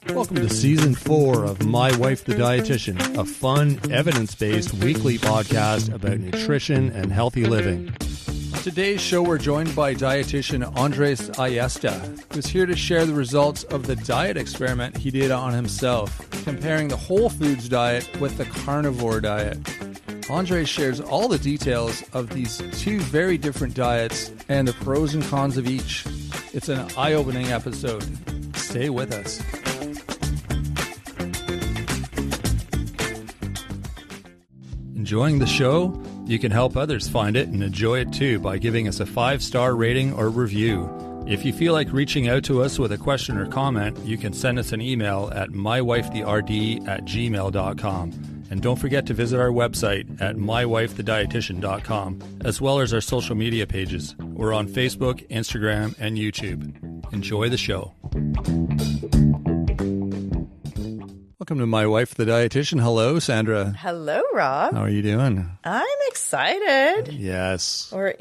Welcome to Season 4 of My Wife the Dietitian, a fun, evidence-based weekly podcast about nutrition and healthy living. On today's show, we're joined by dietitian Andres Ayesta, who's here to share the results of the diet experiment he did on himself, comparing the whole foods diet with the carnivore diet. Andres shares all the details of these two very different diets and the pros and cons of each. It's an eye-opening episode. Stay with us. Enjoying the show? You can help others find it and enjoy it too by giving us a 5-star rating or review. If you feel like reaching out to us with a question or comment, you can send us an email at mywifetherd@gmail.com. And don't forget to visit our website at mywifethedietitian.com, as well as our social media pages. We're on Facebook, Instagram, and YouTube. Enjoy the show. Welcome to My Wife the Dietitian. Hello, Sandra. Hello, Rob. How are you doing? I'm excited. Yes. We're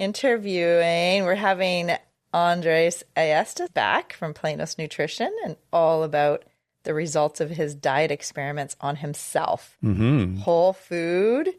having Andres Ayesta back from Planos Nutrition and all about the results of his diet experiments on himself. Mm-hmm. Whole food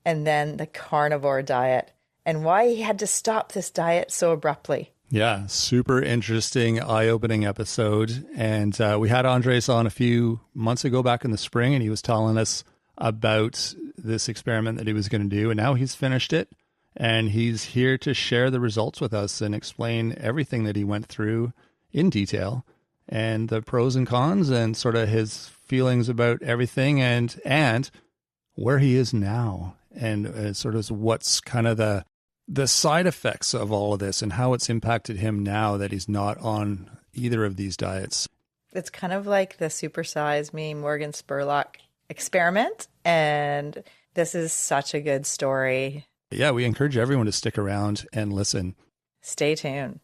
and then the carnivore diet and why he had to stop this diet so abruptly. Yeah, super interesting, eye-opening episode. And we had Andres on a few months ago back in the spring, and he was telling us about this experiment that he was going to do. And now he's finished it, and he's here to share the results with us and explain everything that he went through in detail and the pros and cons and sort of his feelings about everything and where he is now and sort of what's kind of the side effects of all of this and how it's impacted him now that he's not on either of these diets. It's kind of like the Supersize Me Morgan Spurlock experiment, and this is such a good story. Yeah, we encourage everyone to stick around and listen. Stay tuned.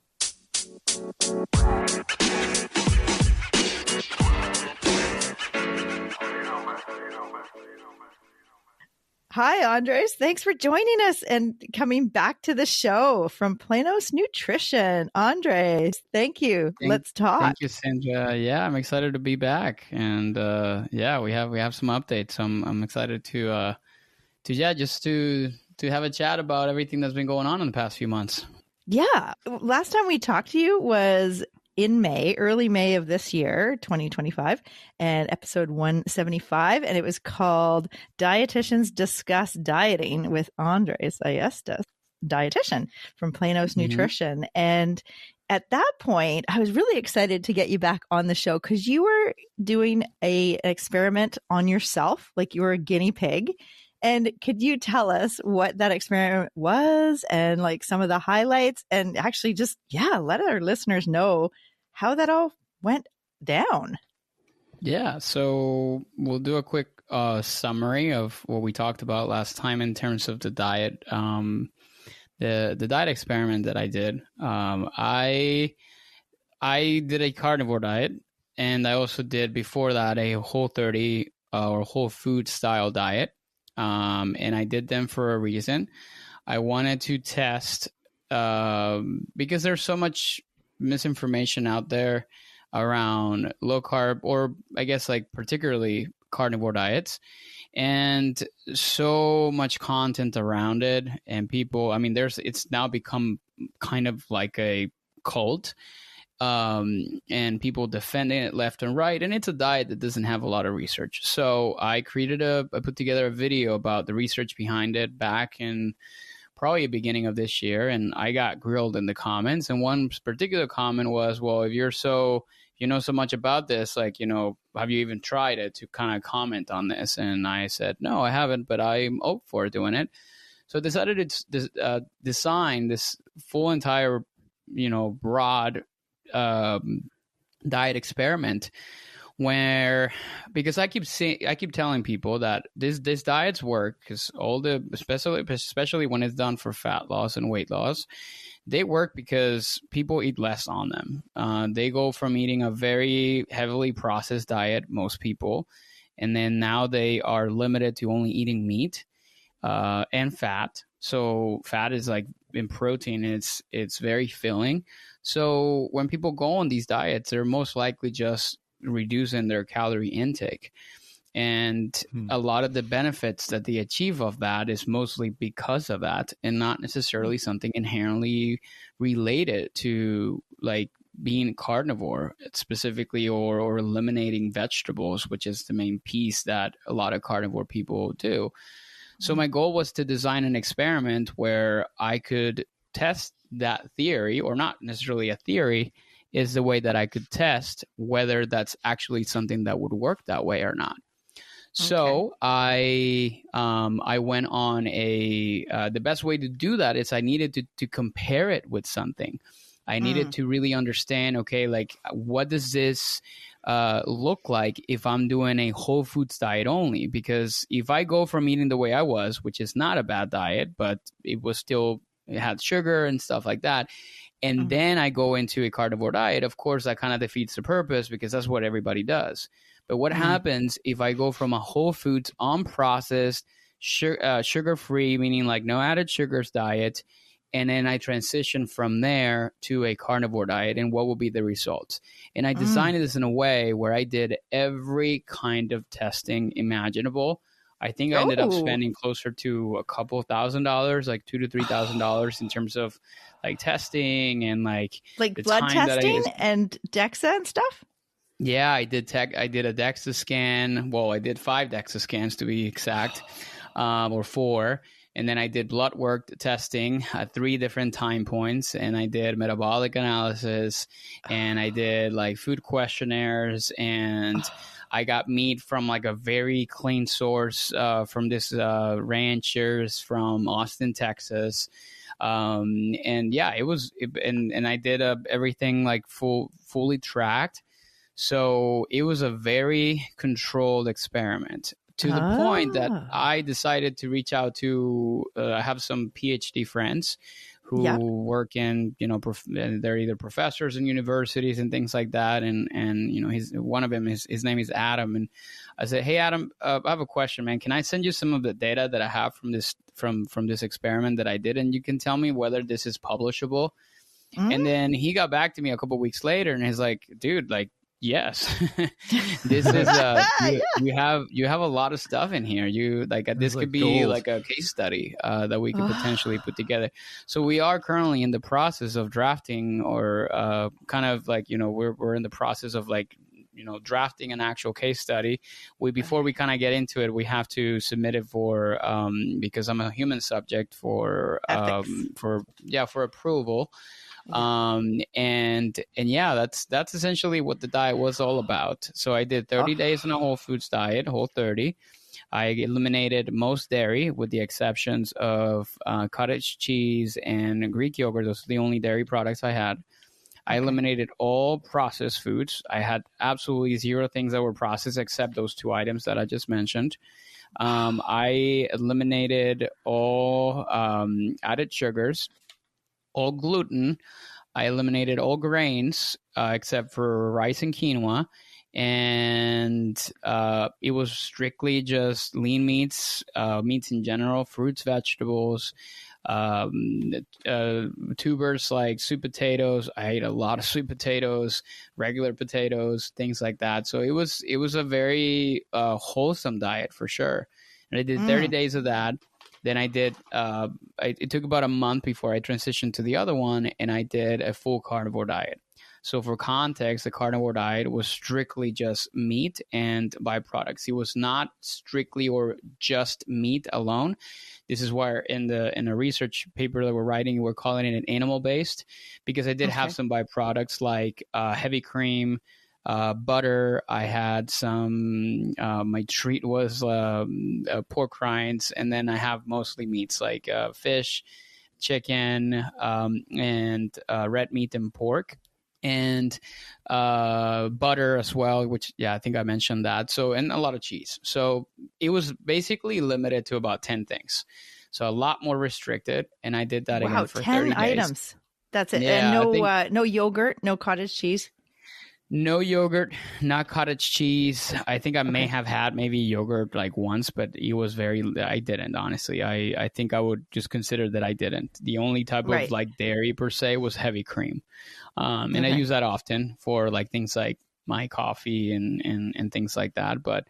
Hi, Andres. Thanks for joining us and coming back to the show from Planos Nutrition. Andres, thank you. Let's talk. Thank you, Sandra. Yeah, I'm excited to be back, and we have some updates. I'm excited to have a chat about everything that's been going on in the past few months. Yeah, last time we talked to you was in May, early May of this year, 2025, and episode 175, and it was called Dietitians Discuss Dieting with Andres Ayesta, dietitian from Planos Nutrition. And at that point, I was really excited to get you back on the show because you were doing an experiment on yourself, like you were a guinea pig. And could you tell us what that experiment was and like some of the highlights and actually just, let our listeners know how that all went down? Yeah, so we'll do a quick summary of what we talked about last time in terms of the diet. The diet experiment that I did, I did a carnivore diet, and I also did before that a Whole30 or whole food style diet. And I did them for a reason. I wanted to test because there's so much misinformation out there around low carb, or I guess like particularly carnivore diets, and so much content around it. And people, it's now become kind of like a cult. And people defending it left and right, and it's a diet that doesn't have a lot of research. So I put together a video about the research behind it back in probably the beginning of this year, and I got grilled in the comments. And one particular comment was, well, if you know so much about this, have you even tried it, to kind of comment on this? And I said, no, I haven't, but I'm up for doing it. So I decided to design this full entire, broad diet experiment because I keep telling people that these diets work because especially when it's done for fat loss and weight loss, they work because people eat less on them. They go from eating a very heavily processed diet, most people, and then now they are limited to only eating meat and fat. So fat is like in protein, it's very filling. So when people go on these diets, they're most likely just reducing their calorie intake. And a lot of the benefits that they achieve of that is mostly because of that, and not necessarily something inherently related to like being carnivore specifically, or eliminating vegetables, which is the main piece that a lot of carnivore people do. So my goal was to design an experiment where I could test that theory, or not necessarily a theory, is the way that I could test whether that's actually something that would work that way or not. So I went on the best way to do that is I needed to compare it with something. I needed to really understand, okay, like what does this look like if I'm doing a whole foods diet only? Because if I go from eating the way I was, which is not a bad diet, but it had sugar and stuff like that, and then I go into a carnivore diet, of course, that kind of defeats the purpose, because that's what everybody does. But what happens if I go from a whole foods, unprocessed, sugar-free, meaning like no added sugars diet, and then I transition from there to a carnivore diet, and what will be the results? And I designed this in a way where I did every kind of testing imaginable. I think I ended up spending closer to a couple $1,000s, like $2,000 to $3,000 in terms of like testing and like blood testing and DEXA and stuff. Yeah, I did a DEXA scan. Well, I did 5 DEXA scans to be exact, or 4. And then I did blood work testing at 3 different time points. And I did metabolic analysis, and I did like food questionnaires, and I got meat from like a very clean source from this ranchers from Austin, Texas. And yeah, and I did everything like fully tracked. So it was a very controlled experiment, to the point that I decided to reach out to, I have some PhD friends who work in, they're either professors in universities and things like that. And one of them, his name is Adam. And I said, hey, Adam, I have a question, man. Can I send you some of the data that I have from this experiment that I did? And you can tell me whether this is publishable. And then he got back to me a couple of weeks later, and he's like, dude, like, yes, this is you have a lot of stuff in here. This could be gold. Like a case study that we could potentially put together. So we are currently in the process of drafting, or kind of like, we're in the process of like, drafting an actual case study. Before we kind of get into it, we have to submit it for because I'm a human subject for approval. And yeah, that's essentially what the diet was all about. So I did 30 days on a whole foods diet, whole 30. I eliminated most dairy with the exceptions of cottage cheese and Greek yogurt. Those are the only dairy products I had. I eliminated all processed foods. I had absolutely 0 things that were processed except those 2 items that I just mentioned. I eliminated all added sugars, all gluten. I eliminated all grains except for rice and quinoa. And it was strictly just lean meats, meats in general, fruits, vegetables, tubers like sweet potatoes. I ate a lot of sweet potatoes, regular potatoes, things like that. So it was a very wholesome diet for sure. And I did 30 days of that. Then I did, it took about a month before I transitioned to the other one, and I did a full carnivore diet. So for context, the carnivore diet was strictly just meat and byproducts. It was not strictly or just meat alone. This is why in a research paper that we're writing, we're calling it an animal-based, because I did have some byproducts like heavy cream, butter. I had some, my treat was pork rinds, and then I have mostly meats like fish, chicken, and red meat and pork. And butter as well, which, I think I mentioned that. So, and a lot of cheese. So it was basically limited to about 10 things. So a lot more restricted. And I did that again for 30 days. 10 items. That's it. Yeah, and no yogurt, no cottage cheese. No yogurt, not cottage cheese. I think I may have had maybe yogurt like once, but I didn't, honestly. I think I would just consider that I didn't. The only type of like dairy per se was heavy cream. And I use that often for like things like my coffee and things like that. But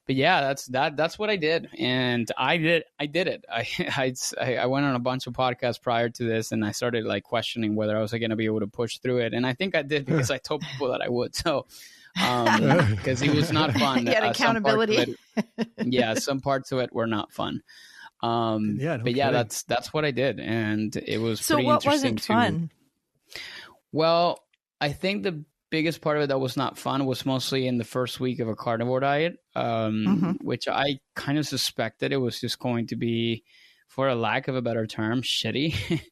yeah, that's what I did, and I did it. I went on a bunch of podcasts prior to this, and I started like questioning whether I was going to be able to push through it, and I think I did because I told people that I would. So because it was not fun. You had accountability. Some parts of it were not fun. But yeah, that's what I did, and it was so. Pretty What interesting wasn't fun? Well, I think the biggest part of it that was not fun was mostly in the first week of a carnivore diet, which I kind of suspected it was just going to be, for a lack of a better term, shitty,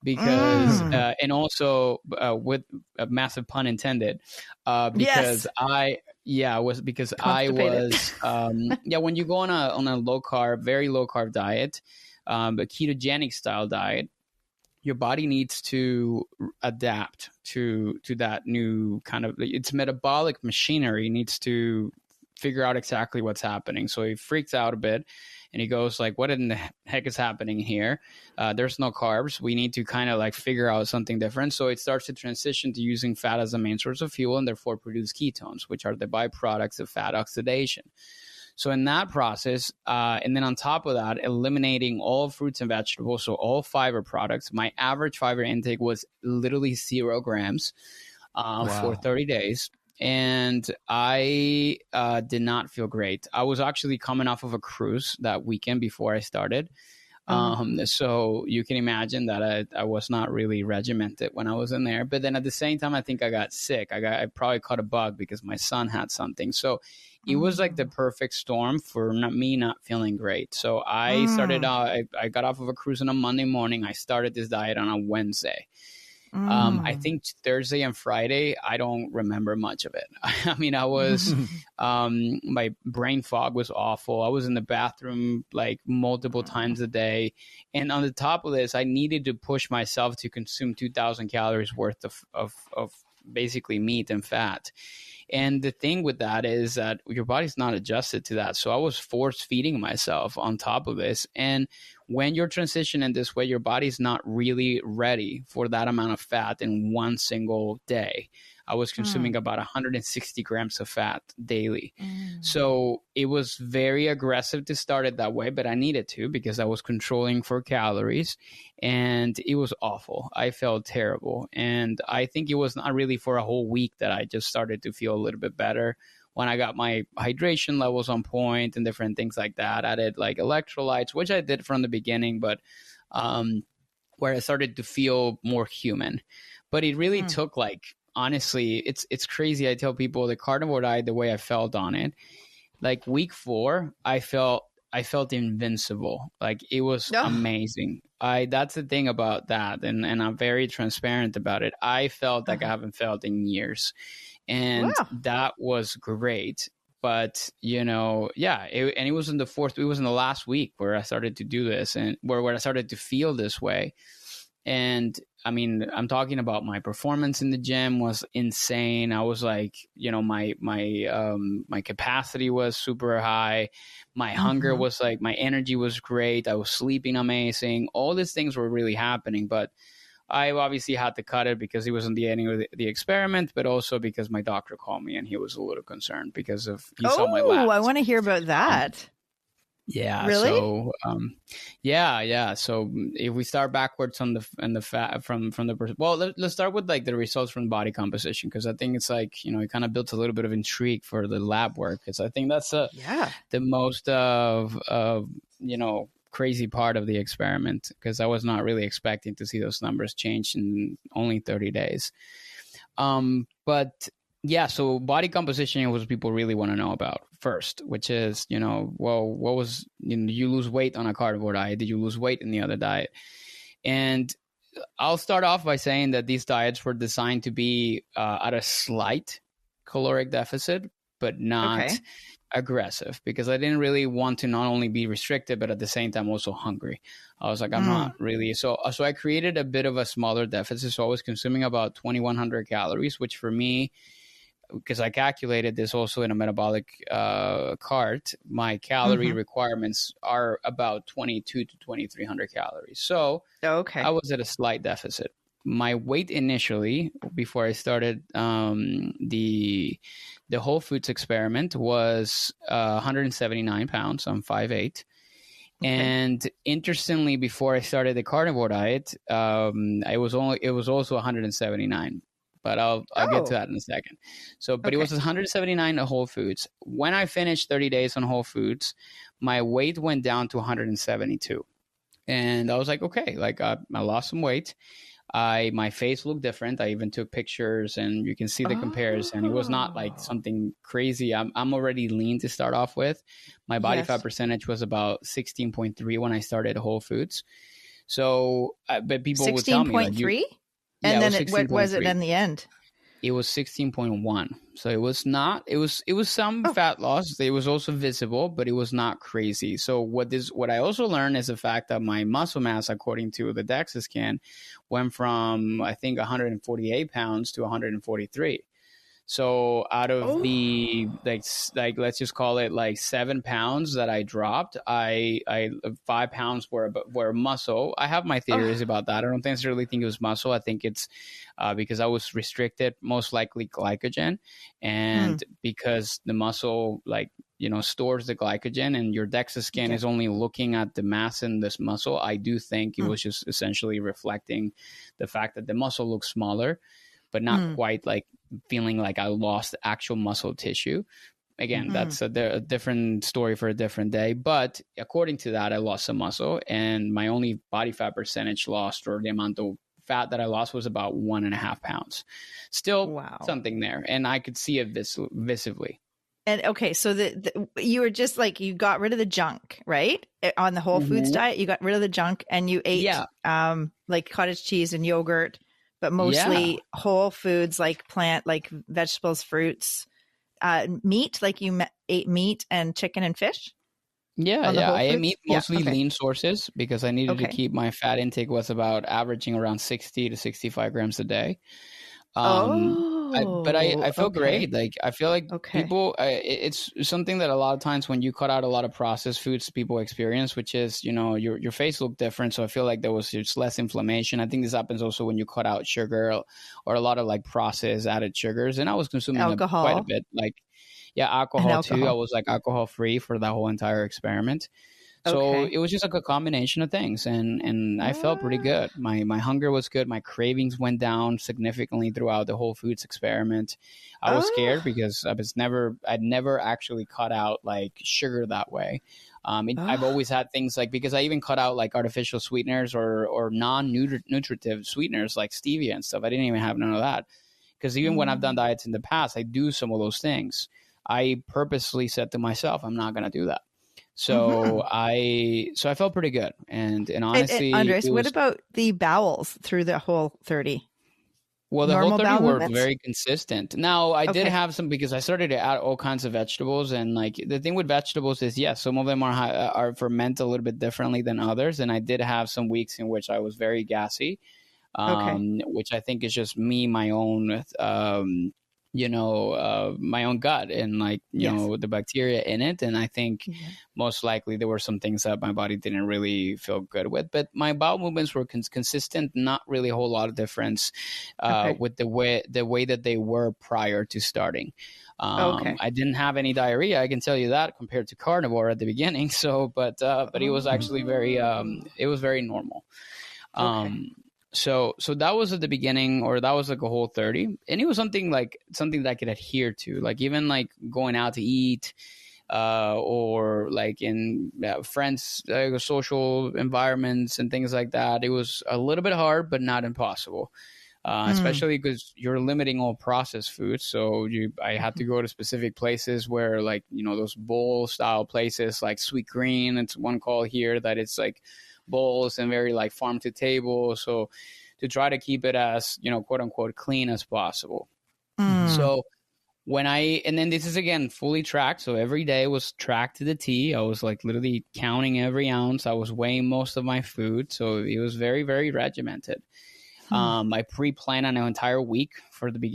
because and also with a massive pun intended, because I was when you go on a low carb, very low carb diet, a ketogenic style diet, your body needs to adapt to that new kind of, its metabolic machinery needs to figure out exactly what's happening. So he freaks out a bit and he goes like, what in the heck is happening here? There's no carbs. We need to kind of like figure out something different. So it starts to transition to using fat as the main source of fuel and therefore produce ketones, which are the byproducts of fat oxidation. So in that process, and then on top of that, eliminating all fruits and vegetables, so all fiber products, my average fiber intake was literally 0 grams for 30 days. And I did not feel great. I was actually coming off of a cruise that weekend before I started. So you can imagine that I was not really regimented when I was in there. But then at the same time, I think I got sick. I probably caught a bug because my son had something. So it was like the perfect storm for me not feeling great. So I started out, I got off of a cruise on a Monday morning. I started this diet on a Wednesday. I think Thursday and Friday, I don't remember much of it. I mean, I was, my brain fog was awful. I was in the bathroom like multiple times a day. And on the top of this, I needed to push myself to consume 2,000 calories worth of basically meat and fat. And the thing with that is that your body's not adjusted to that. So I was force feeding myself on top of this. And when you're transitioning this way, your body's not really ready for that amount of fat in one single day. I was consuming about 160 grams of fat daily. So it was very aggressive to start it that way, but I needed to because I was controlling for calories and it was awful. I felt terrible. And I think it was not really for a whole week that I just started to feel a little bit better. When I got my hydration levels on point and different things like that, I did like electrolytes, which I did from the beginning, but where I started to feel more human. But it really took like, honestly, it's crazy. I tell people the carnivore diet, the way I felt on it, like week 4, I felt invincible. Like it was amazing. That's the thing about that. And I'm very transparent about it. I felt like I haven't felt in years. And that was great. But, you know, it was in the last week where I started to do this and where I started to feel this way. And I mean, I'm talking about my performance in the gym was insane. I was like, you know, my capacity was super high. My hunger was like, my energy was great. I was sleeping amazing. All these things were really happening, but I obviously had to cut it because he wasn't the ending of the experiment, but also because my doctor called me and he was a little concerned because he saw my labs. I want to hear about that. Yeah. Really? So, yeah. So if we start backwards on the fat from the well, let's start with like the results from body composition, because I think it's like, you know, it kind of built a little bit of intrigue for the lab work, because I think that's the most you know, crazy part of the experiment, because I was not really expecting to see those numbers change in only 30 days. But yeah, so body composition is what people really want to know about first, which is, you know, well, what was, you know, you lose weight on a carnivore diet? Did you lose weight in the other diet? And I'll start off by saying that these diets were designed to be at a slight caloric deficit, but not aggressive, because I didn't really want to not only be restricted, but at the same time also hungry. I was like, I'm not really. So I created a bit of a smaller deficit. So I was consuming about 2,100 calories, which for me, because I calculated this also in a metabolic cart, my calorie requirements are about 2,200 to 2,300 calories. So I was at a slight deficit. my weight initially, before I started the Whole Foods experiment, was 179 pounds. I'm 5'8". Okay. And interestingly, before I started the carnivore diet, it was also 179. But I'll get to that in a second. So, but it was 179 at Whole Foods. When I finished 30 days on Whole Foods, my weight went down to 172. And I was like, okay, like I lost some weight. My face looked different. I even took pictures, and you can see the comparison. It was not like something crazy. I'm already lean to start off with. My body fat percentage was about 16.3 when I started Whole Foods. So, but people would tell me like, 16.3? And then what was it in the end? It was 16.1. So it was not, it was some fat loss. It was also visible, but it was not crazy. So what I also learned is the fact that my muscle mass, according to the DEXA scan, went from, I think, 148 pounds to 143. So out of the like let's just call it like 7 pounds that I dropped, I 5 pounds were muscle. I have my theories about that. I don't necessarily think it was muscle. I think it's because I was restricted, most likely glycogen, and because the muscle stores the glycogen, and your DEXA scan is only looking at the mass in this muscle. I do think it was just essentially reflecting the fact that the muscle looks smaller, but not quite like feeling like I lost actual muscle tissue. Again, that's a different story for a different day. But according to that, I lost some muscle, and my only body fat percentage lost, or the amount of fat that I lost, was about 1.5 pounds. Still something there. And I could see it visibly. And okay, so you were just like, you got rid of the junk, right? On the Whole Foods diet, you got rid of the junk, and you ate like cottage cheese and yogurt, but mostly whole foods, like plant, like vegetables, fruits, meat, like you ate meat and chicken and fish. I ate meat, mostly lean sources, because I needed to keep my fat intake was about averaging around 60 to 65 grams a day. But I feel great. Like, I feel like people, it's something that a lot of times when you cut out a lot of processed foods, people experience, which is, your face looked different. So I feel like there was just less inflammation. I think this happens also when you cut out sugar or a lot of like processed added sugars. And I was consuming quite a bit, alcohol too. I was like alcohol free for that whole entire experiment. So it was just like a combination of things, and I felt pretty good. My hunger was good. My cravings went down significantly throughout the Whole Foods experiment. I was scared because I'd never actually cut out like sugar that way. I've always had things like, because I even cut out like artificial sweeteners or non-nutritive sweeteners like stevia and stuff. I didn't even have none of that, because even when I've done diets in the past, I do some of those things. I purposely said to myself, I'm not going to do that. So I felt pretty good. And honestly, Andres, what about the bowels through the whole 30? Well, the whole 30 were very consistent. Now, I did have some, because I started to add all kinds of vegetables. And like the thing with vegetables is, yes, some of them are ferment a little bit differently than others. And I did have some weeks in which I was very gassy, which I think is just me, my own my own gut and like, you know, the bacteria in it. And I think most likely there were some things that my body didn't really feel good with, but my bowel movements were consistent, not really a whole lot of difference with the way that they were prior to starting. I didn't have any diarrhea, I can tell you that, compared to carnivore at the beginning. So, but it was actually very, it was very normal. So that was at the beginning, or that was like a whole 30. And it was something that I could adhere to, like even like going out to eat, or like in friends, social environments and things like that. It was a little bit hard, but not impossible. Especially because you're limiting all processed foods. So I had to go to specific places where, like, you know, those bowl style places like Sweet Green, it's one called here that it's like bowls and very like farm to table. So to try to keep it as, you know, quote unquote clean as possible. So and then this is again fully tracked. So every day was tracked to the T. I was like literally counting every ounce. I was weighing most of my food. So it was very, very regimented. I pre-planned an entire week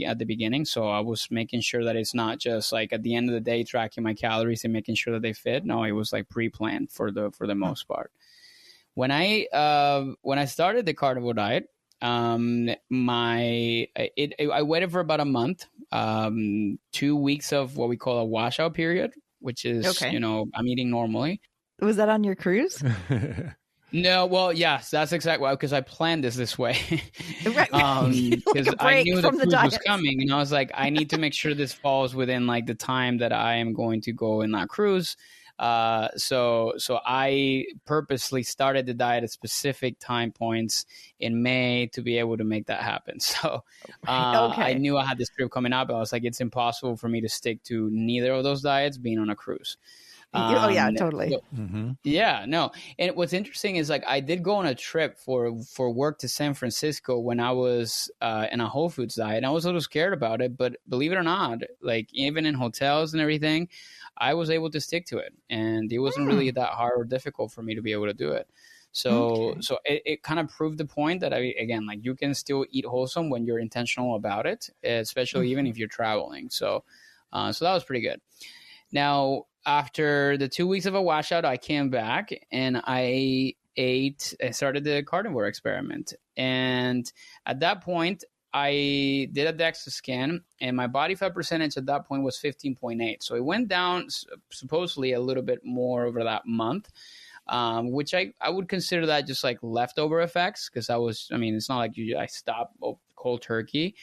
at the beginning. So I was making sure that it's not just like at the end of the day tracking my calories and making sure that they fit. No, it was like pre-planned for the most part. When I started the carnivore diet, I waited for about a month, 2 weeks of what we call a washout period, which is, I'm eating normally. Was that on your cruise? No, well, yes, that's exactly why, because I planned this way. Right. Because I knew the cruise was coming, and I was like, I need to make sure this falls within like the time that I am going to go in that cruise. So I purposely started the diet at specific time points in May to be able to make that happen. So I knew I had this trip coming up. I was like, it's impossible for me to stick to neither of those diets being on a cruise. Totally. So, yeah, no. And what's interesting is like I did go on a trip for work to San Francisco when I was in a Whole Foods diet. I was a little scared about it, but believe it or not, like even in hotels and everything, I was able to stick to it, and it wasn't really that hard or difficult for me to be able to do it. So it kind of proved the point that like you can still eat wholesome when you're intentional about it, especially even if you're traveling. So that was pretty good. Now, after the 2 weeks of a washout, I came back and I started the carnivore experiment. And at that point, I did a DEXA scan, and my body fat percentage at that point was 15.8. So it went down supposedly a little bit more over that month, which I would consider that just like leftover effects, because it's not like I stopped cold turkey.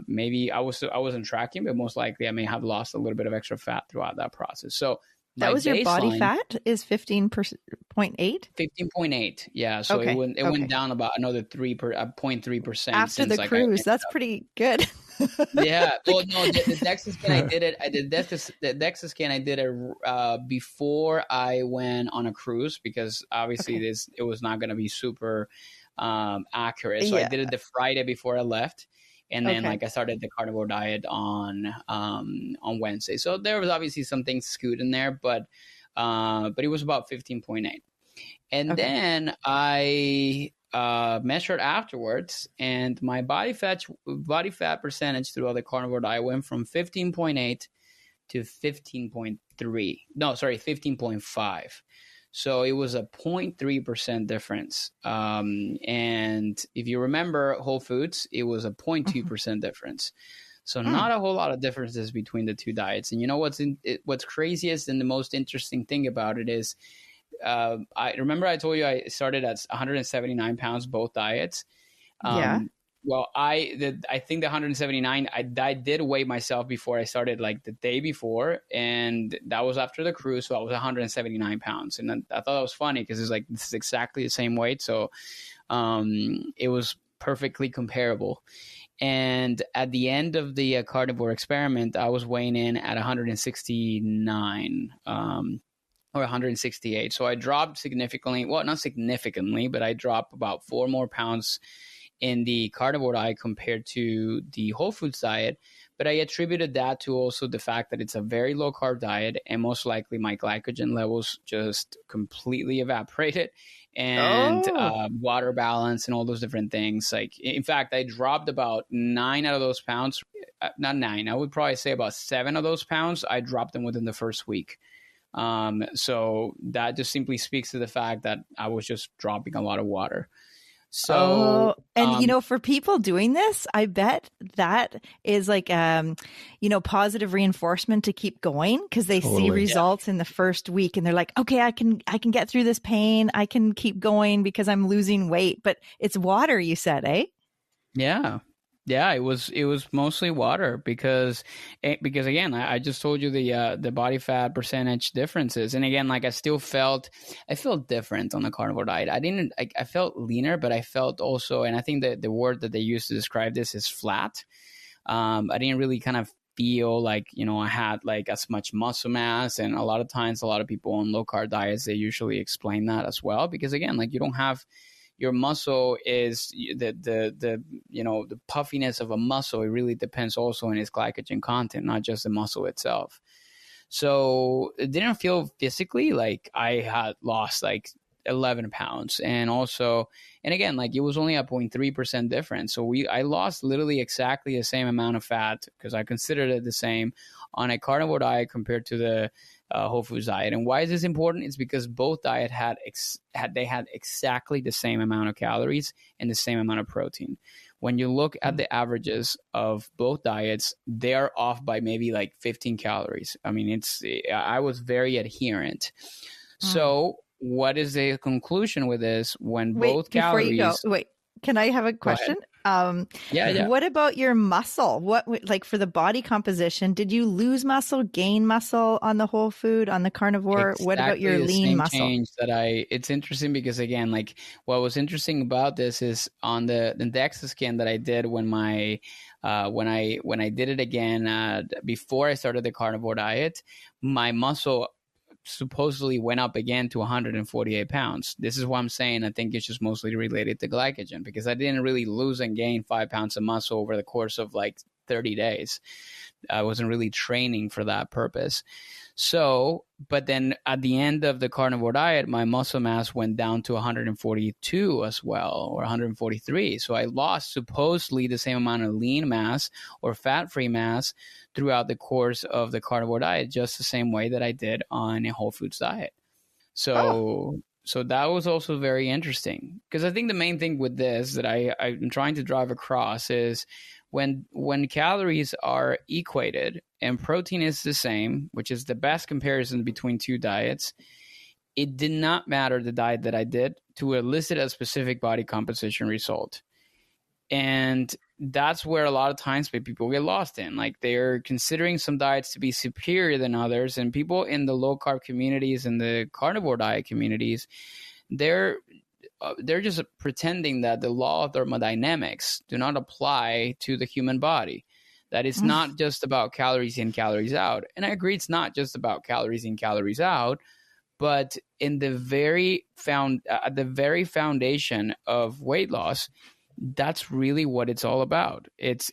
Maybe I wasn't tracking, but most likely I may have lost a little bit of extra fat throughout that process. So that was your body fat is 15.8? 15.8. Yeah. So it went down about another 0.3% after the cruise. That's pretty good. Yeah. Well, no, the DEXA scan I did it. The DEXA scan I did it before I went on a cruise, because obviously it was not going to be super accurate. So I did it the Friday before I left. And then I started the carnivore diet on Wednesday. So there was obviously some things skewed in there, but it was about 15.8. And then I measured afterwards, and my body fat percentage throughout the carnivore diet went from 15.8 to 15.3. No, sorry, 15.5. So it was a 0.3% difference. And if you remember Whole Foods, it was a 0.2% difference. So not a whole lot of differences between the two diets. And you know what's craziest and the most interesting thing about it is, I remember I told you I started at 179 pounds, both diets. Well, I think the 179, I did weigh myself before I started, like the day before, and that was after the cruise. So I was 179 pounds, and I thought that was funny because it's like this is exactly the same weight. So it was perfectly comparable. And at the end of the carnivore experiment, I was weighing in at 169 or 168. So I dropped significantly. Well, not significantly, but I dropped about 4 more pounds in the carnivore diet compared to the Whole Foods diet. But I attributed that to also the fact that it's a very low carb diet, and most likely my glycogen levels just completely evaporated, and water balance and all those different things. Like, in fact, I dropped about 9 out of those pounds. Not 9, I would probably say about 7 of those pounds. I dropped them within the first week. So that just simply speaks to the fact that I was just dropping a lot of water. So, for people doing this, I bet that is like, positive reinforcement to keep going, because they see results in the first week and they're like, okay, I can get through this pain. I can keep going because I'm losing weight, but it's water, you said, eh? Yeah. Yeah, it was mostly water because again, I just told you the body fat percentage differences, and again, like I felt different on the carnivore diet. I felt leaner, but I felt also, and I think that the word that they use to describe this is flat. I didn't really kind of feel like, I had like as much muscle mass, and a lot of times, a lot of people on low carb diets, they usually explain that as well, because again, like you don't have. Your muscle is the puffiness of a muscle. It really depends also on its glycogen content, not just the muscle itself. So it didn't feel physically like I had lost like 11 pounds. And also, and again, like it was only a 0.3% difference. So I lost literally exactly the same amount of fat, because I considered it the same, on a carnivore diet compared to the whole foods diet. And why is this important? It's because both diet had exactly the same amount of calories and the same amount of protein. When you look at the averages of both diets, they are off by maybe like 15 calories. I mean, I was very adherent. So what is the conclusion with this? When both calories... Before you go, can I have a question? Yeah. What about your muscle? Like for the body composition, did you lose muscle, gain muscle on the whole food, on the carnivore? Exactly. What about your lean muscle? Change it's interesting because, again, like what was interesting about this is on the DEXA scan that I did when I did it again before I started the carnivore diet, my muscle supposedly went up again to 148 pounds. This is what I'm saying. I think it's just mostly related to glycogen, because I didn't really lose and gain 5 pounds of muscle over the course of like 30 days. I wasn't really training for that purpose. So, but then at the end of the carnivore diet, my muscle mass went down to 142 as well, or 143. So I lost supposedly the same amount of lean mass or fat-free mass throughout the course of the carnivore diet, just the same way that I did on a whole foods diet. So that was also very interesting, because I think the main thing with this that I'm trying to drive across is when calories are equated and protein is the same, which is the best comparison between two diets, it did not matter the diet that I did to elicit a specific body composition result. And that's where a lot of times people get lost in. Like, they're considering some diets to be superior than others, and people in the low carb communities and the carnivore diet communities, they're just pretending that the law of thermodynamics do not apply to the human body. That it's not just about calories in, calories out. And I agree, it's not just about calories in, calories out, but in the very foundation of weight loss, that's really what it's all about. It's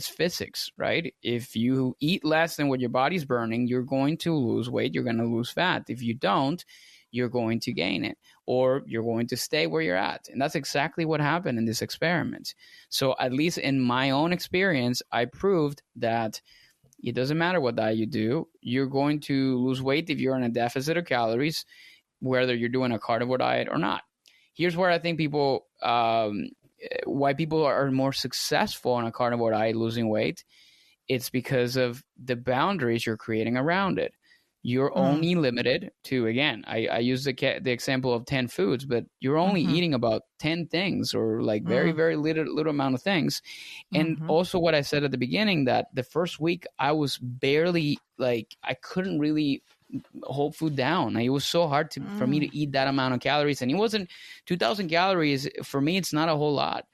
physics, right? If you eat less than what your body's burning, you're going to lose weight, you're going to lose fat. If you don't, you're going to gain it, or you're going to stay where you're at. And that's exactly what happened in this experiment. So at least in my own experience, I proved that it doesn't matter what diet you do, you're going to lose weight if you're in a deficit of calories, whether you're doing a carnivore diet or not. Here's where I think why people are more successful on a carnivore diet losing weight. It's because of the boundaries you're creating around it. You're only limited to, again, I use the example of 10 foods, but you're only eating about 10 things, or like very, very little amount of things. And also what I said at the beginning, that the first week I was barely, like, I couldn't really hold food down. It was so hard for me to eat that amount of calories. And it wasn't 2,000 calories. For me, it's not a whole lot.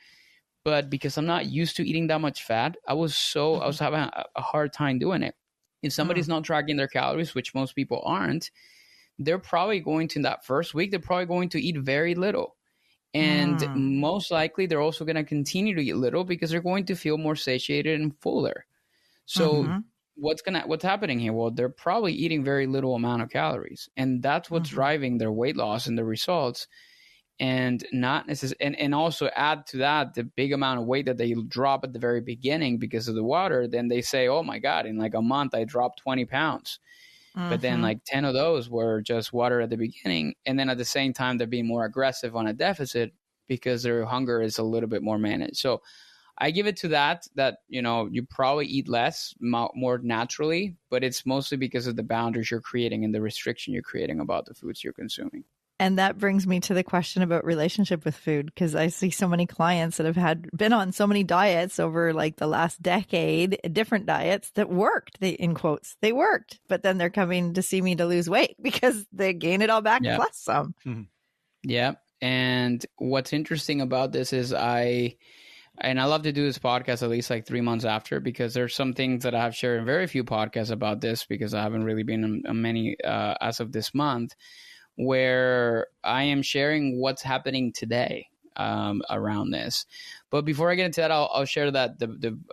But because I'm not used to eating that much fat, I was having a hard time doing it. If somebody's not tracking their calories, which most people aren't, they're probably going to, in that first week, they're probably going to eat very little. And most likely they're also going to continue to eat little because they're going to feel more satiated and fuller. So what's happening here? Well, they're probably eating very little amount of calories, and that's what's driving their weight loss and the results. And not necessarily, and also add to that the big amount of weight that they drop at the very beginning because of the water. Then they say, oh my God, in like a month, I dropped 20 pounds. But then like 10 of those were just water at the beginning. And then at the same time, they're being more aggressive on a deficit because their hunger is a little bit more managed. So I give it to that, you probably eat less, more naturally, but it's mostly because of the boundaries you're creating and the restriction you're creating about the foods you're consuming. And that brings me to the question about relationship with food, because I see so many clients that have been on so many diets over like the last decade, different diets that worked. In quotes, they worked, but then they're coming to see me to lose weight because they gain it all back plus some. Yeah. And what's interesting about this is I love to do this podcast at least like 3 months after, because there's some things that I have shared in very few podcasts about this, because I haven't really been on many as of this month, where I am sharing what's happening today around this. But before I get into that, I'll share that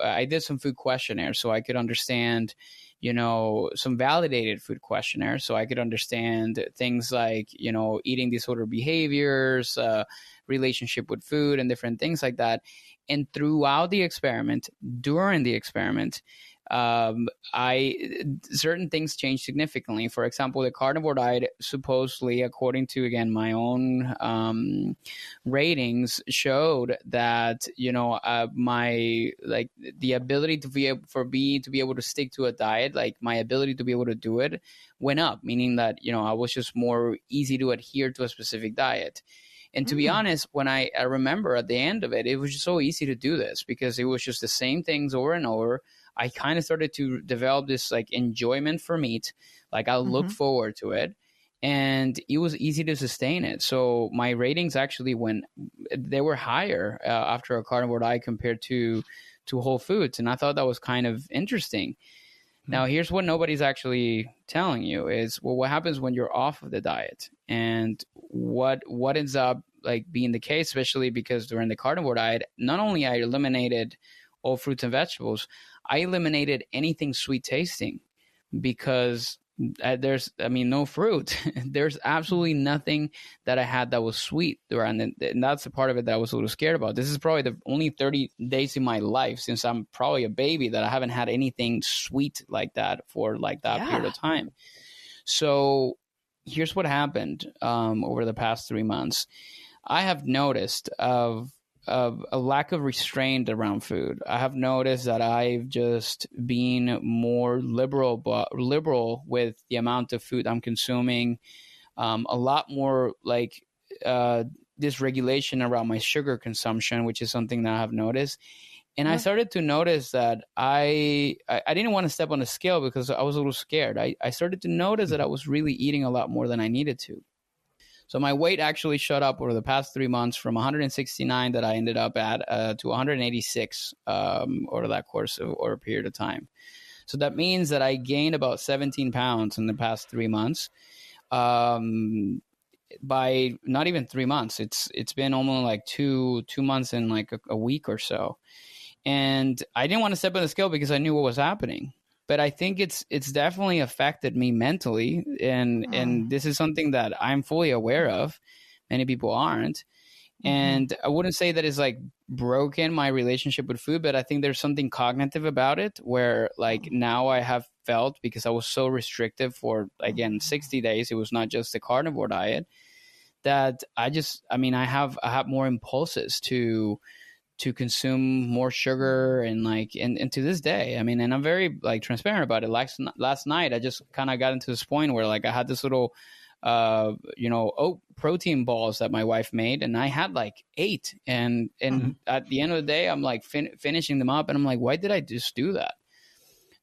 I did some food questionnaires so I could understand some validated food questionnaires so I could understand things like, eating disorder behaviors, relationship with food and different things like that. And throughout the experiment, during the experiment, certain things changed significantly. For example, the carnivore diet, supposedly, according to, again, my own ratings, showed that, my, like, the ability to be able to stick to a diet, like my ability to be able to do it went up, meaning that, I was just more easy to adhere to a specific diet. And to be honest, when I remember at the end of it, it was just so easy to do this because it was just the same things over and over. I kind of started to develop this like enjoyment for meat. Like I look forward to it, and it was easy to sustain it. So my ratings actually they were higher after a carnivore diet compared to whole foods. And I thought that was kind of interesting. Now, here's what nobody's actually telling you is, well, what happens when you're off of the diet, and what ends up like being the case, especially because during the carnivore diet, not only I eliminated all fruits and vegetables, I eliminated anything sweet tasting because there's no fruit. There's absolutely nothing that I had that was sweet. And that's the part of it that I was a little scared about. This is probably the only 30 days in my life since I'm probably a baby that I haven't had anything sweet like that for like that period of time. So here's what happened over the past 3 months. I have noticed of a lack of restraint around food. I have noticed that I've just been more liberal with the amount of food I'm consuming, a lot more like dysregulation around my sugar consumption, which is something that I have noticed. And I started to notice that I didn't want to step on the scale because I was a little scared. I started to notice that I was really eating a lot more than I needed to. So my weight actually shot up over the past 3 months from 169 that I ended up at to 186 over that course or a period of time. So that means that I gained about 17 pounds in the past 3 months. By not even 3 months, it's been almost like two months and like a week or so. And I didn't want to step on the scale because I knew what was happening. But I think it's definitely affected me mentally, and this is something that I'm fully aware of. Many people aren't. And I wouldn't say that it's like broken my relationship with food, but I think there's something cognitive about it where like now I have felt, because I was so restrictive for, again, 60 days, it was not just the carnivore diet, that I have more impulses to consume more sugar and to this day, and I'm very like transparent about it. Last night, I just kind of got into this point where like I had this little, oat protein balls that my wife made, and I had like 8, and at the end of the day, I'm like finishing them up, and I'm like, why did I just do that?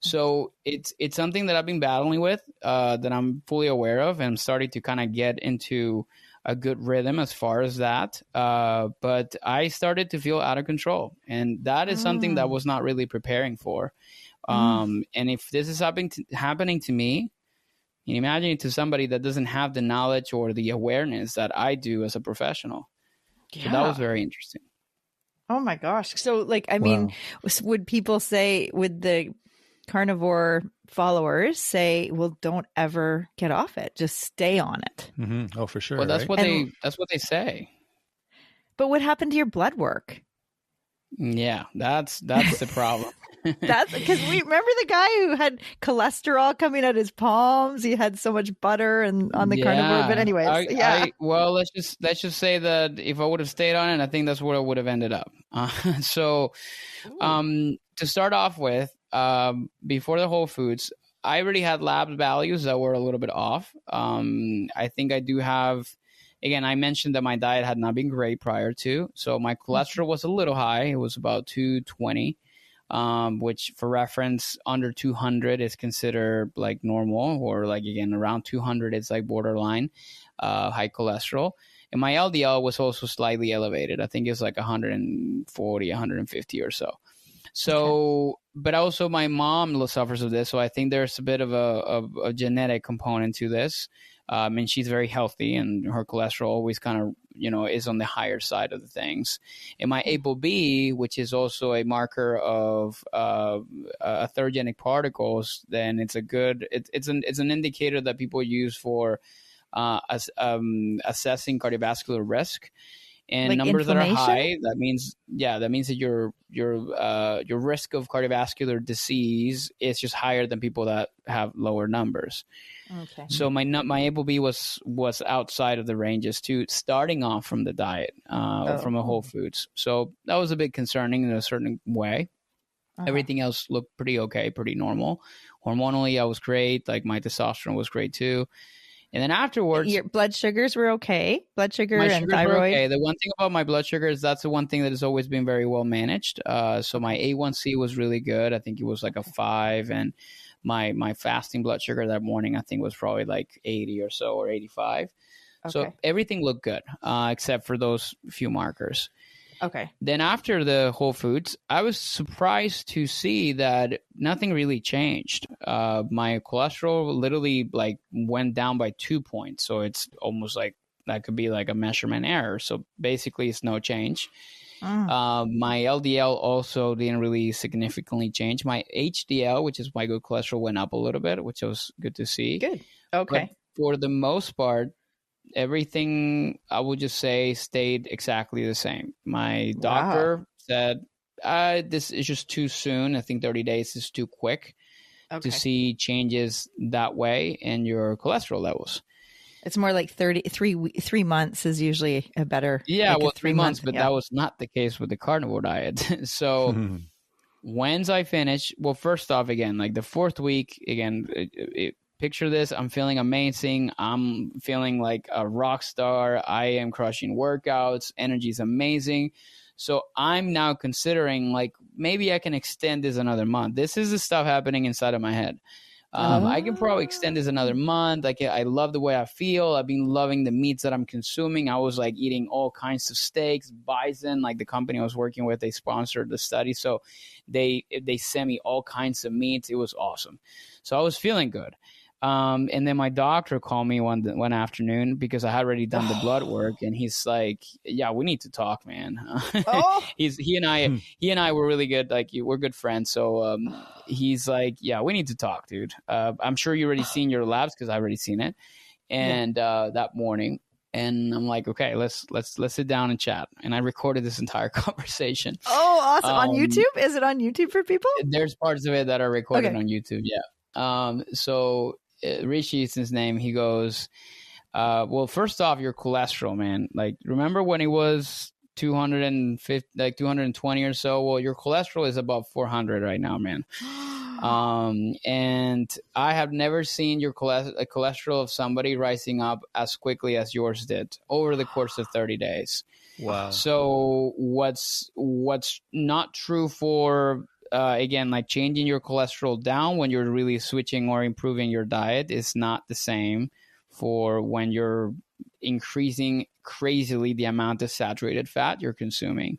So it's something that I've been battling with, that I'm fully aware of, and I'm starting to kind of get into a good rhythm as far as that. But I started to feel out of control, and that is something that I was not really preparing for. And if this is happening to me, you can imagine it to somebody that doesn't have the knowledge or the awareness that I do as a professional. Yeah. So that was very interesting. Oh my gosh. So like, I mean, would people say, would the carnivore followers say, well, don't ever get off it, just stay on it? Oh, for sure. Well, that's what they say. But what happened to your blood work? Yeah, that's the problem. That's because we remember the guy who had cholesterol coming out his palms. He had so much butter and on the carnivore. But anyways, well, let's just say that if I would have stayed on it, I think that's where I would have ended up. To start off with, before the Whole Foods, I already had lab values that were a little bit off. I think I do have. Again, I mentioned that my diet had not been great prior to, so my cholesterol was a little high. It was about 220. Which for reference, under 200 is considered like normal, or like, again, around 200 is like borderline high cholesterol. And my LDL was also slightly elevated. I think it's like 140, 150 or so. So but also my mom suffers with this, so I think there's a bit of a genetic component to this. And she's very healthy, and her cholesterol always kind of, is on the higher side of the things. And my ApoB, which is also a marker of atherogenic particles, then it's an indicator that people use for assessing cardiovascular risk. And like numbers that are high, that means that your risk of cardiovascular disease is just higher than people that have lower numbers. Okay. So my ApoB was outside of the ranges too, starting off from the diet, from a whole foods. So that was a bit concerning in a certain way. Everything else looked pretty okay, pretty normal. Hormonally, I was great. Like my testosterone was great too. And then afterwards, your blood sugars were okay. Blood sugar and thyroid. Okay. The one thing about my blood sugar is that's the one thing that has always been very well managed. So my A1C was really good. I think it was like a 5, and my fasting blood sugar that morning I think was probably like 80 or so, or 85. Okay. So everything looked good except for those few markers. Okay. Then after the whole foods, I was surprised to see that nothing really changed. My cholesterol literally like went down by 2 points. So it's almost like that could be like a measurement error. So basically it's no change. My LDL also didn't really significantly change. My HDL, which is my good cholesterol, went up a little bit, which was good to see. Good. Okay. But for the most part, everything, I would just say, stayed exactly the same. My doctor said, this is just too soon. I think 30 days is too quick to see changes that way in your cholesterol levels. It's more like 3 months is usually a better. Yeah, like well, 3 months, but that was not the case with the carnivore diet. So once I finished, well, first off, again, like the 4th week, again, picture this. I'm feeling amazing. I'm feeling like a rock star. I am crushing workouts. Energy is amazing. So I'm now considering like maybe I can extend this another month. This is the stuff happening inside of my head. I can probably extend this another month. Like I love the way I feel. I've been loving the meats that I'm consuming. I was like eating all kinds of steaks, bison. Like the company I was working with, they sponsored the study, so they sent me all kinds of meats. It was awesome. So I was feeling good. And then my doctor called me one afternoon because I had already done the blood work, and he's like, "Yeah, we need to talk, man." He and I were really good. Like we're good friends. So he's like, "Yeah, we need to talk, dude. I'm sure you already seen your labs because I already seen it." And that morning, and I'm like, "Okay, let's sit down and chat." And I recorded this entire conversation. Oh, awesome! On YouTube? Is it on YouTube for people? There's parts of it that are recorded on YouTube. Yeah. So Rishi is his name. He goes, well, first off, your cholesterol, man. Like, remember when it was 250, like 220 or so? Well, your cholesterol is above 400 right now, man. And I have never seen your cholesterol of somebody rising up as quickly as yours did over the course of 30 days. Wow. So what's not true for again, like changing your cholesterol down when you're really switching or improving your diet is not the same for when you're increasing crazily the amount of saturated fat you're consuming.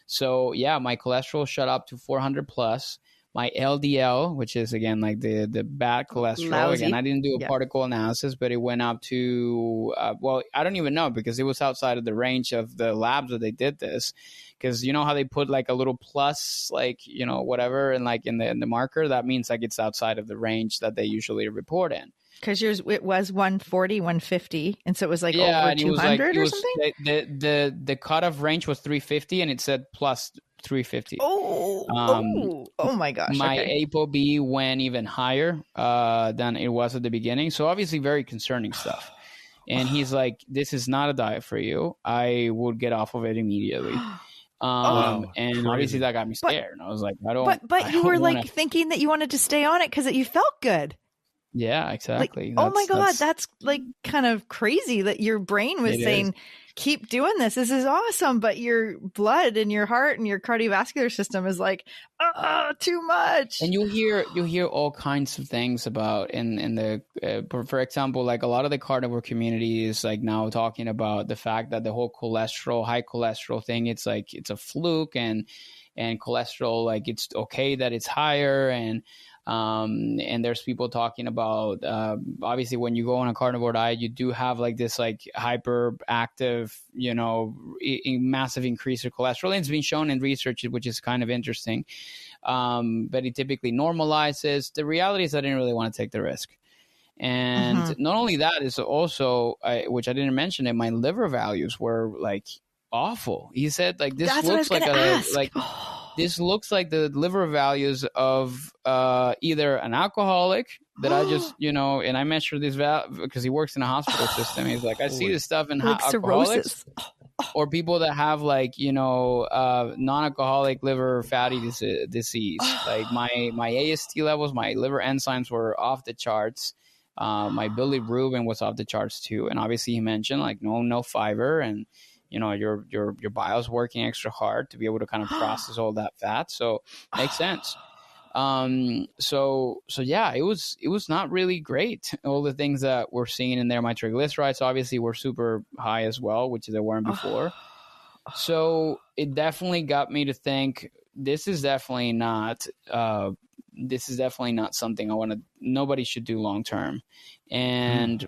So yeah, my cholesterol shot up to 400 plus. My LDL, which is again like the bad cholesterol, lousy. Again, I didn't do a particle analysis, but it went up to well, I don't even know because it was outside of the range of the labs that they did this. Because you know how they put like a little plus, like, you know, whatever, and like in the marker, that means like it's outside of the range that they usually report in. Because yours, it was 140, 150, and so it was like over 200 or something? The cutoff range was 350, and it said plus 350. Oh my gosh. My ApoB went even higher than it was at the beginning. So obviously very concerning stuff. And he's like, this is not a diet for you. I would get off of it immediately. And crazy. Obviously that got me scared. And I was like, But you were like thinking that you wanted to stay on it because you felt good. Yeah, exactly. Like, oh my God, that's like kind of crazy that your brain was saying, keep doing this. This is awesome. But your blood and your heart and your cardiovascular system is like, too much. And you'll hear all kinds of things about in the, for example, like a lot of the carnivore community is like now talking about the fact that the whole high cholesterol thing, it's like, it's a fluke. And and cholesterol, like it's okay that it's higher. And there's people talking about, obviously when you go on a carnivore diet, you do have like this like hyperactive, massive increase of cholesterol. And it's been shown in research, which is kind of interesting. But it typically normalizes. The reality is I didn't really want to take the risk. And not only that, is also, which I didn't mention it, my liver values were like awful. He said like, this looks like this looks like the liver values of either an alcoholic that I just, and I measured this because he works in a hospital system. He's like, I see this stuff in like alcoholics, cirrhosis. or people that have like, non-alcoholic liver fatty disease. Like my AST levels, my liver enzymes were off the charts. My bilirubin was off the charts too. And obviously he mentioned like no fiber, and your bio's working extra hard to be able to kind of process all that fat. So makes sense. So yeah, it was not really great. All the things that we're seeing in there, my triglycerides obviously were super high as well, which they weren't before. So it definitely got me to think, this is definitely not something nobody should do long term. And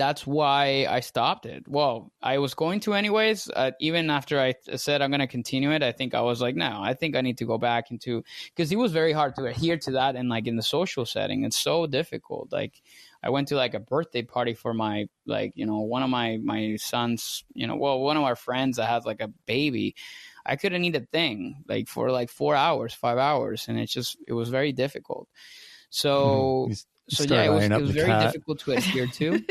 that's why I stopped it. Well, I was going to anyways. Even after I said I'm going to continue it, I think I was like, no, I think I need to go back into, because it was very hard to adhere to that. And like in the social setting, it's so difficult. Like I went to like a birthday party for my, like, one of my sons, one of our friends that has like a baby. I couldn't eat a thing like for like 4 hours, 5 hours. And it was very difficult. So, yeah, it was very difficult to adhere to.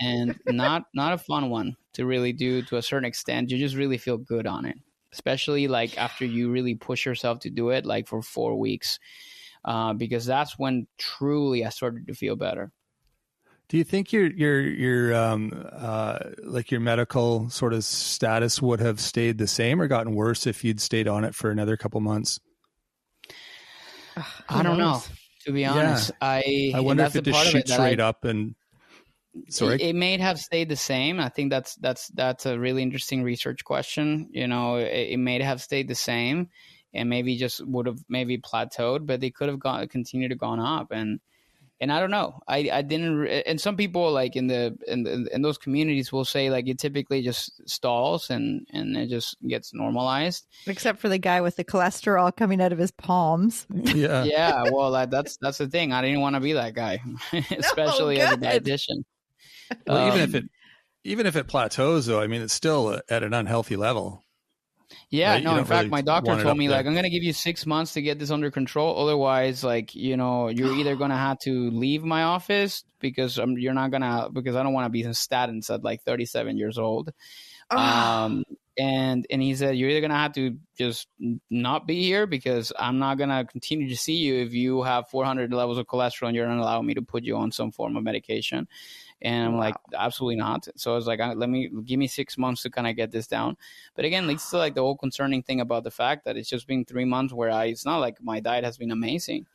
And not a fun one to really do to a certain extent. You just really feel good on it, especially like after you really push yourself to do it like for 4 weeks, because that's when truly I started to feel better. Do you think your like your medical sort of status would have stayed the same or gotten worse if you'd stayed on it for another couple months? I don't know, to be honest. I wonder if it just shoots straight up and. Sorry. It may have stayed the same. I think that's a really interesting research question. It may have stayed the same, and maybe just would have maybe plateaued, but they could have continued to gone up. And I don't know. I didn't. And some people like in those communities will say like it typically just stalls and it just gets normalized. Except for the guy with the cholesterol coming out of his palms. Yeah. Yeah. Well, that's the thing. I didn't want to be that guy, especially as a dietitian. Well, even if it plateaus, though, I mean, it's still at an unhealthy level. Yeah, right? No, in fact, really my doctor told me, there. like, I'm going to give you 6 months to get this under control. Otherwise, like, you're either going to have to leave my office because you're not going to, because I don't want to be in statins at like 37 years old. And he said, you're either going to have to just not be here because I'm not going to continue to see you if you have 400 levels of cholesterol and you're not allowing me to put you on some form of medication. And I'm like, absolutely not. So I was like, give me 6 months to kind of get this down. But again, it's still like the whole concerning thing about the fact that it's just been 3 months where it's not like my diet has been amazing.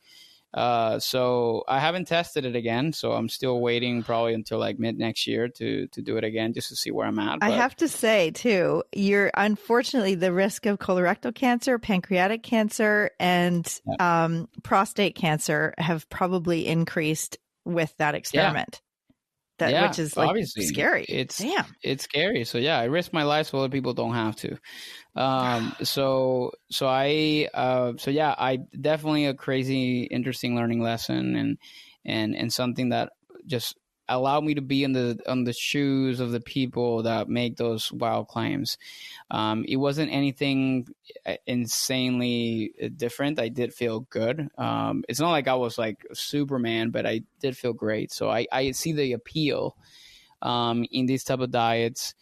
So I haven't tested it again. So I'm still waiting probably until like mid next year to do it again, just to see where I'm at. But I have to say too, unfortunately the risk of colorectal cancer, pancreatic cancer, and prostate cancer have probably increased with that experiment. Which is like obviously scary. It's scary. So yeah, I risk my life so other people don't have to. I definitely a crazy, interesting learning lesson and something that just allowed me to be on the shoes of the people that make those wild claims. It wasn't anything insanely different. I did feel good. It's not like I was like Superman, but I did feel great. So I see the appeal in these type of diets.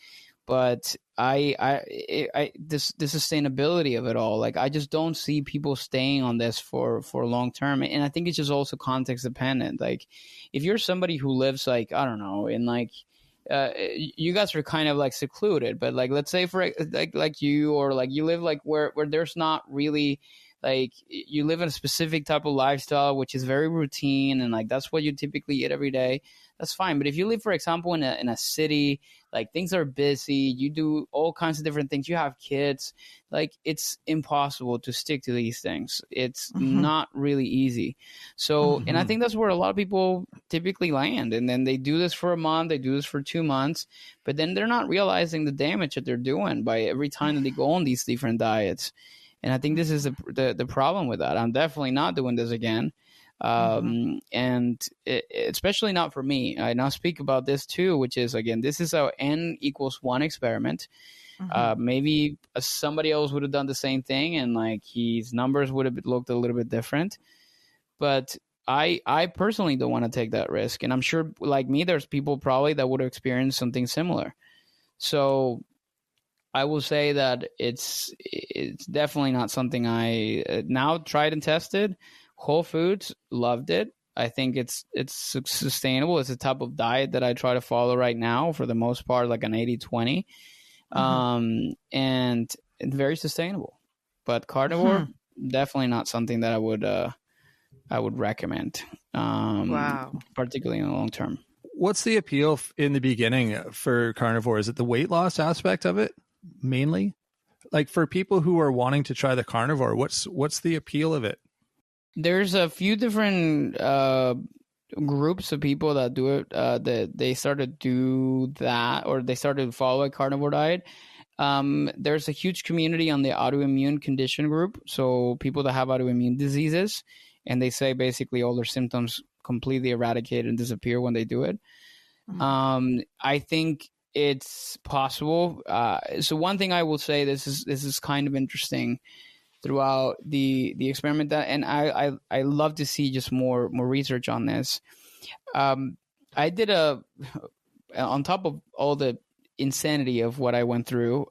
But the sustainability of it all, like I just don't see people staying on this for long term. And I think it's just also context dependent. Like if you're somebody who lives like, I don't know, in like, you guys are kind of like secluded, but like, let's say for like you, or like you live like where there's not really like you live in a specific type of lifestyle, which is very routine, and like that's what you typically eat every day, that's fine. But if you live, for example, in a city, like things are busy, you do all kinds of different things, you have kids, like it's impossible to stick to these things. It's not really easy. So, and I think that's where a lot of people typically land. And then they do this for a month, they do this for 2 months, but then they're not realizing the damage that they're doing by every time that they go on these different diets. And I think this is the problem with that. I'm definitely not doing this again. And especially not for me. I now speak about this too, which is, again, this is a N=1 experiment. Maybe somebody else would have done the same thing, and like his numbers would have looked a little bit different. But I personally don't want to take that risk. And I'm sure, like me, there's people probably that would have experienced something similar. So I will say that it's definitely not something I now tried and tested. Whole Foods, loved it. I think it's sustainable. It's a type of diet that I try to follow right now, for the most part, like an 80-20. And very sustainable. But carnivore, definitely not something that I would recommend. Wow. Particularly in the long term. What's the appeal in the beginning for carnivore? Is it the weight loss aspect of it mainly? Like for people who are wanting to try the carnivore, what's the appeal of it? There's a few different groups of people that do it, that they started to do that, or they started to follow a carnivore diet. There's a huge community on the autoimmune condition group. So people that have autoimmune diseases, and they say basically all their symptoms completely eradicate and disappear when they do it. I think it's possible. So one thing I will say, this is kind of interesting throughout the experiment, that, and I love to see just more research on this. I did on top of all the insanity of what I went through,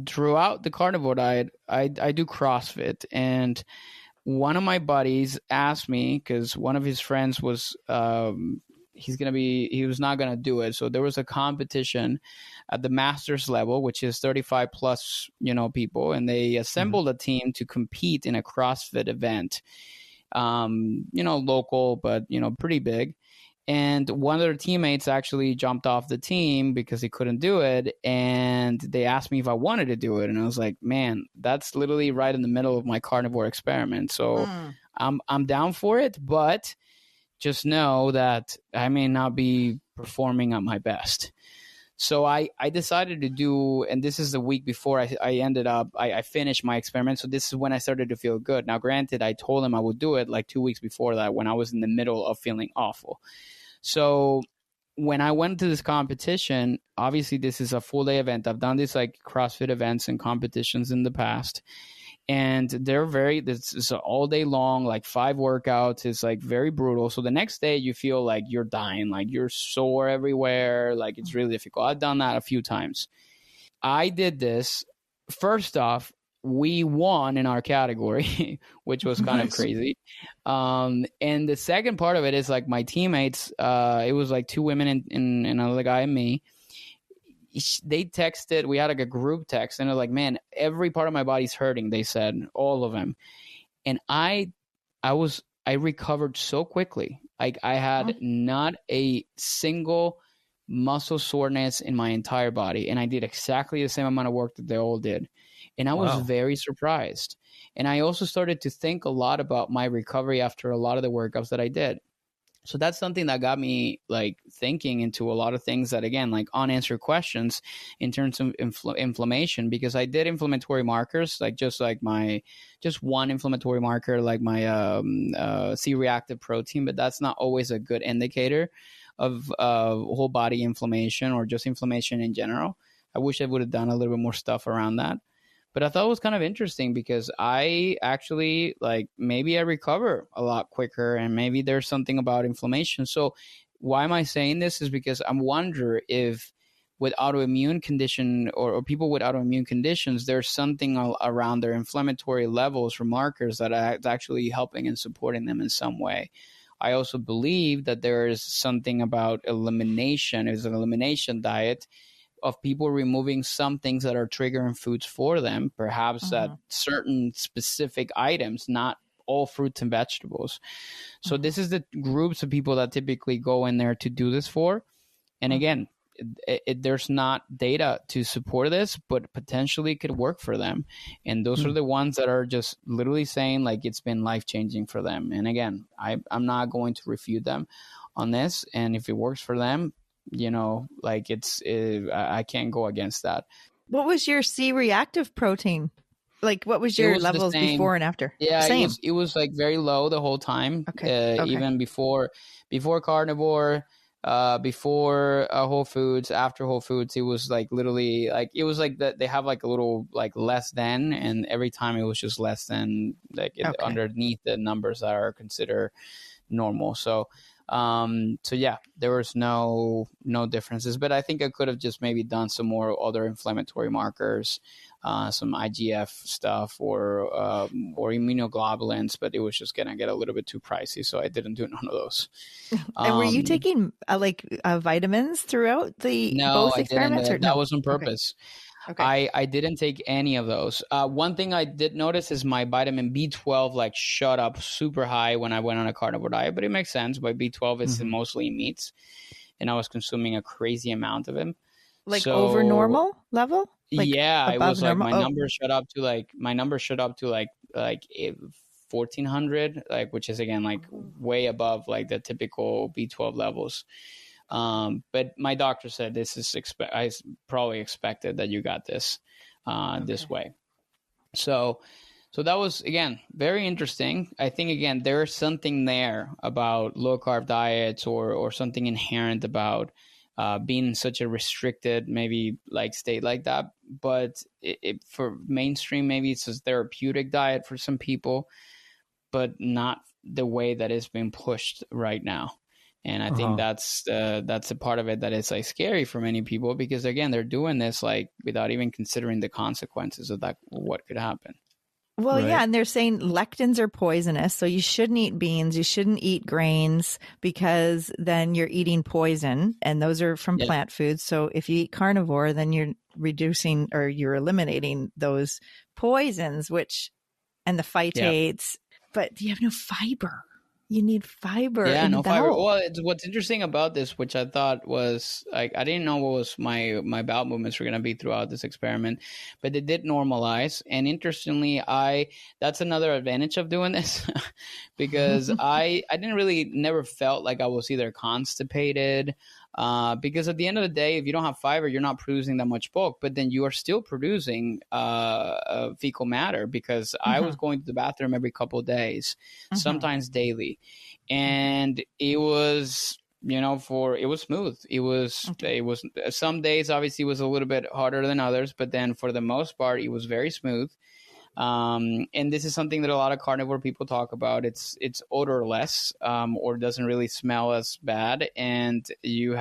throughout the carnivore diet, I do CrossFit. And one of my buddies asked me, because one of his friends was, he was not going to do it. So there was a competition at the master's level, which is 35 plus, people. And they assembled a team to compete in a CrossFit event, local, but, pretty big. And one of their teammates actually jumped off the team because he couldn't do it. And they asked me if I wanted to do it. And I was like, man, that's literally right in the middle of my carnivore experiment. So I'm down for it, but just know that I may not be performing at my best. So I decided to do, and this is the week before I finished my experiment. So this is when I started to feel good. Now, granted, I told him I would do it like 2 weeks before that, when I was in the middle of feeling awful. So when I went to this competition, obviously this is a full day event. I've done these like CrossFit events and competitions in the past. And this is all day long, like 5 workouts. It's like very brutal. So the next day you feel like you're dying, like you're sore everywhere. Like it's really difficult. I've done that a few times. I did this. First off, we won in our category, which was kind of crazy. And the second part of it is like my teammates, it was like 2 women and another guy and me. They texted, we had like a group text, and they're like, man, every part of my body's hurting, they said, all of them. And I recovered so quickly. Like I had not a single muscle soreness in my entire body. And I did exactly the same amount of work that they all did. And I was very surprised. And I also started to think a lot about my recovery after a lot of the workouts that I did. So that's something that got me like thinking into a lot of things that, again, like unanswered questions in terms of inflammation, because I did inflammatory markers, like just one inflammatory marker, like my C-reactive protein, but that's not always a good indicator of whole body inflammation or just inflammation in general. I wish I would have done a little bit more stuff around that. But I thought it was kind of interesting because I actually, like, maybe I recover a lot quicker, and maybe there's something about inflammation. So why am I saying this is because I'm wondering if with autoimmune condition or people with autoimmune conditions, there's something around their inflammatory levels or markers that are actually helping and supporting them in some way. I also believe that there is something about elimination. It's an elimination diet of people removing some things that are triggering foods for them, perhaps that certain specific items, not all fruits and vegetables. So this is the groups of people that typically go in there to do this for. And again, there's not data to support this, but potentially could work for them. And those are the ones that are just literally saying like it's been life-changing for them. And again, I'm not going to refute them on this. And if it works for them, you know, like I can't go against that. What was your C-reactive protein? Like, what was your levels before and after? Yeah, Same. It was like very low the whole time. Okay. Even before Carnivore, before Whole Foods, after Whole Foods, it was like literally like it was like that. They have like a little like less than, and every time it was just less than, like underneath the numbers that are considered normal. So yeah, there was no differences, but I think I could have just maybe done some more other inflammatory markers, some IGF stuff or immunoglobulins, but it was just gonna get a little bit too pricey, so I didn't do none of those. And were you taking vitamins throughout both experiments? That was on purpose. Okay. I didn't take any of those. One thing I did notice is my vitamin B12 like shot up super high when I went on a carnivore diet, but it makes sense. My B12 is mostly in meats, and I was consuming a crazy amount of them. Like over normal level? Like yeah, it was normal? Like my number shot up to like 1400, like, which is again like way above like the typical B12 levels. But my doctor said this is I probably expected that you got this this way. So that was, again, very interesting. I think, again, there's something there about low carb diets or something inherent about being in such a restricted maybe like state like that. But for mainstream, maybe it's a therapeutic diet for some people, but not the way that it's being pushed right now. And I think that's a part of it that is like scary for many people, because again, they're doing this like without even considering the consequences of that, what could happen. Well, right. Yeah. And they're saying lectins are poisonous. So you shouldn't eat beans. You shouldn't eat grains, because then you're eating poison, and those are from plant foods. So if you eat carnivore, then you're reducing or you're eliminating those poisons, and the phytates, but you have no fiber. You need fiber. Yeah, in no the fiber. bowel. Well, what's interesting about this, which I thought was like, I didn't know what was my bowel movements were going to be throughout this experiment, but they did normalize. And interestingly, that's another advantage of doing this, because I never felt like I was either constipated, because at the end of the day, if you don't have fiber, you're not producing that much bulk, but then you are still producing fecal matter, because I was going to the bathroom every couple of days, sometimes daily. And it was, it was smooth. It was some days obviously was a little bit harder than others, but then for the most part, it was very smooth. And this is something that a lot of carnivore people talk about. It's odorless, or doesn't really smell as bad, and you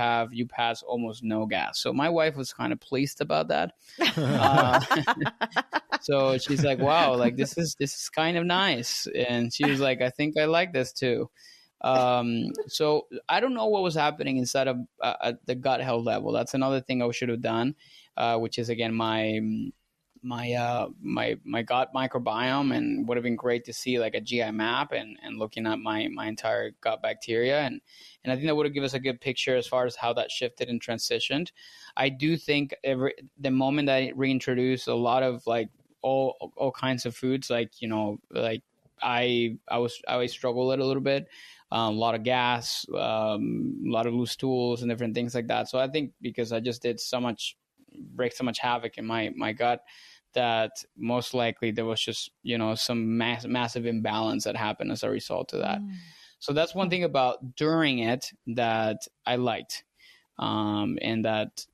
pass almost no gas. So my wife was kind of pleased about that. So she's like, "Wow, like this is kind of nice," and she was like, "I think I like this too." So I don't know what was happening inside of the gut health level. That's another thing I should have done, which is again my gut microbiome, and would have been great to see like a GI map and looking at my entire gut bacteria, and I think that would have given us a good picture as far as how that shifted and transitioned. I do think the moment I reintroduced a lot of like all kinds of foods, like like I struggled a little bit, a lot of gas, a lot of loose stools and different things like that. So I think because I just did break so much havoc in my gut, that most likely there was just some massive imbalance that happened as a result of that. So that's one thing about during it that I liked, and that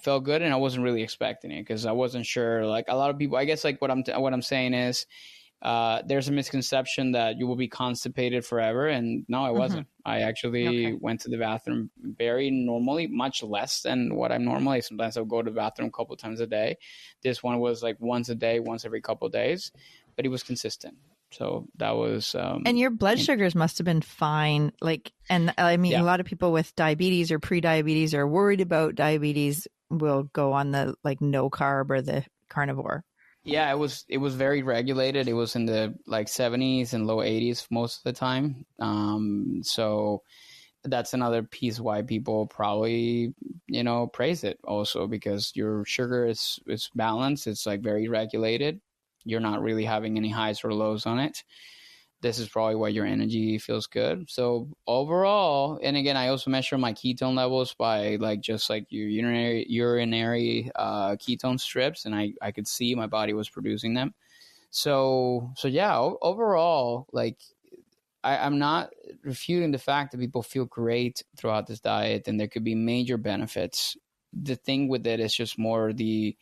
felt good, and I wasn't really expecting it, because I wasn't sure. Like a lot of people, I guess, like what I'm saying is, there's a misconception that you will be constipated forever, and no, I wasn't. I actually went to the bathroom very normally, much less than what I'm normally. Sometimes I'll go to the bathroom a couple of times a day. This one was like once a day, once every couple of days, but it was consistent. So that was and your blood sugars must have been fine. Like, and I mean, a lot of people with diabetes or pre-diabetes or worried about diabetes will go on the like no carb or the carnivore. Yeah, it was very regulated. It was in the like 70s and low 80s most of the time. So that's another piece why people probably, you know, praise it also, because your sugar is balanced. It's like very regulated. You're not really having any highs or lows on it. This is probably why your energy feels good. So overall, and again, I also measure my ketone levels by like just like your urinary ketone strips, and I could see my body was producing them. So yeah, overall, like I'm not refuting the fact that people feel great throughout this diet, and there could be major benefits. The thing with it is just more the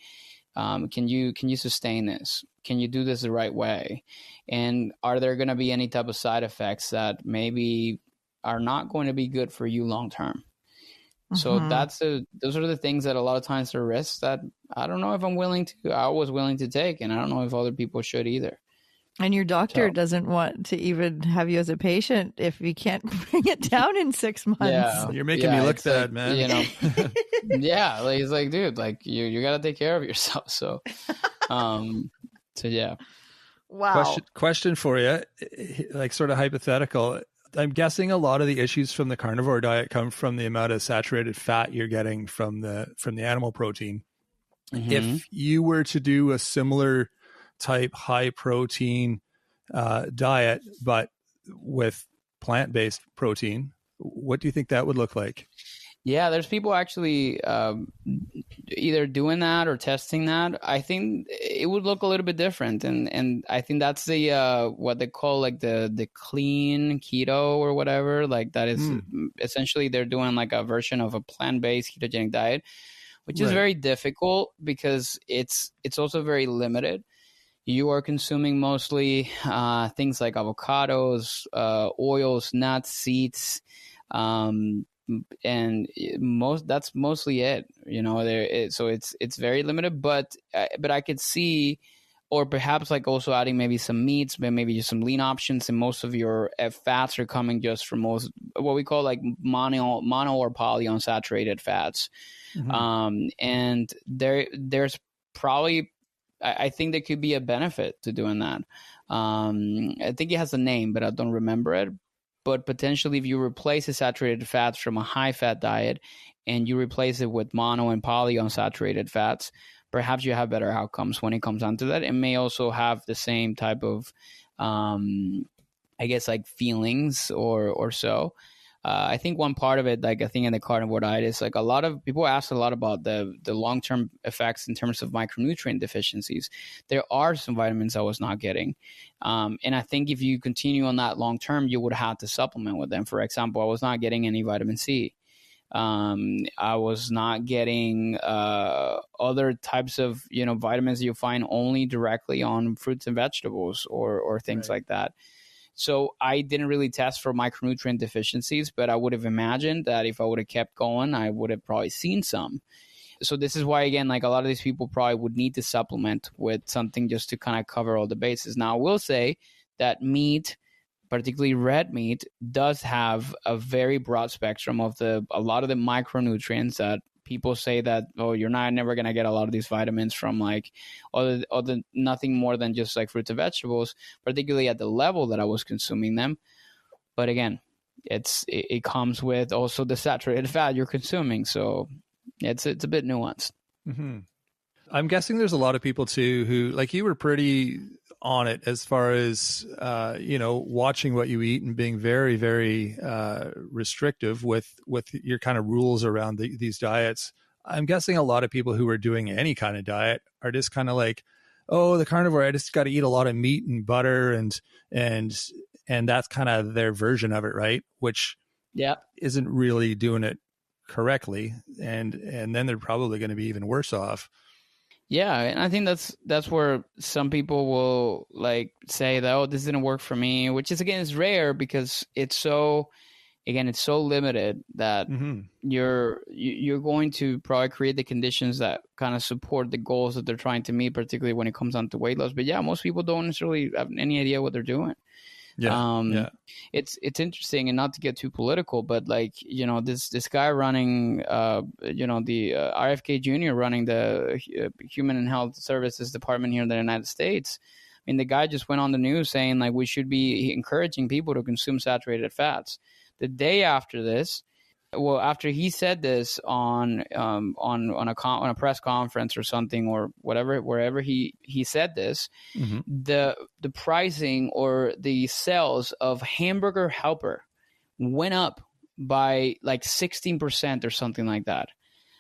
can you sustain this? Can you do this the right way? And are there going to be any type of side effects that maybe are not going to be good for you long term? So those are the things that a lot of times are risks that I don't know if I was willing to take, and I don't know if other people should either. And your doctor doesn't want to even have you as a patient if you can't bring it down in 6 months. Yeah, you're making me look bad, like, man. You know, yeah, like, he's like, dude, like you got to take care of yourself. So, so yeah. Wow. Question for you, like sort of hypothetical. I'm guessing a lot of the issues from the carnivore diet come from the amount of saturated fat you're getting from the animal protein. Mm-hmm. If you were to do a similar type high protein diet, but with plant-based protein, what do you think that would look like? Yeah, there's people actually either doing that or testing that. I think it would look a little bit different, and I think that's the what they call like the clean keto or whatever. Like that is essentially they're doing like a version of a plant-based ketogenic diet, which is very difficult because it's also very limited. You are consuming mostly things like avocados, oils, nuts, seeds, and that's mostly it. You know, so it's very limited. But I could see, or perhaps like also adding maybe some meats, but maybe just some lean options, and most of your fats are coming just from most what we call like mono or polyunsaturated fats. Mm-hmm. And there's probably, I think there could be a benefit to doing that. I think it has a name, but I don't remember it. But potentially, if you replace the saturated fats from a high-fat diet and you replace it with mono and polyunsaturated fats, perhaps you have better outcomes when it comes down to that. It may also have the same type of, I guess, like feelings or so. I think one part of it, like I think in the carnivore diet, is like a lot of people ask a lot about the long-term effects in terms of micronutrient deficiencies. There are some vitamins I was not getting. And I think if you continue on that long-term, you would have to supplement with them. For example, I was not getting any vitamin C. I was not getting other types of, vitamins you find only directly on fruits and vegetables or things like that. So I didn't really test for micronutrient deficiencies, but I would have imagined that if I would have kept going, I would have probably seen some. So this is why, again, like a lot of these people probably would need to supplement with something just to kind of cover all the bases. Now, I will say that meat, particularly red meat, does have a very broad spectrum of a lot of the micronutrients that people say that, oh, you're never going to get a lot of these vitamins from like other nothing more than just like fruits and vegetables, particularly at the level that I was consuming them. But again, it comes with also the saturated fat you're consuming. So it's a bit nuanced. Mm-hmm. I'm guessing there's a lot of people too who, like you, were pretty on it as far as watching what you eat and being very, very restrictive with your kind of rules around these diets. I'm guessing a lot of people who are doing any kind of diet are just kind of like, oh, the carnivore, I just got to eat a lot of meat and butter and that's kind of their version of it, right? Which isn't really doing it correctly, and then they're probably going to be even worse off. Yeah, and I think that's where some people will like say that, oh, this didn't work for me, which is, again, is rare because it's so again, it's so limited that you're going to probably create the conditions that kind of support the goals that they're trying to meet, particularly when it comes down to weight loss. But yeah, most people don't necessarily have any idea what they're doing. It's interesting, and not to get too political, but like, this guy running, the RFK Jr. running the Human and Health Services Department here in the United States. I mean, the guy just went on the news saying like we should be encouraging people to consume saturated fats. The day after this, after he said this on a press conference or something or whatever, wherever he said this, the pricing or the sales of Hamburger Helper went up by like 16% or something like that.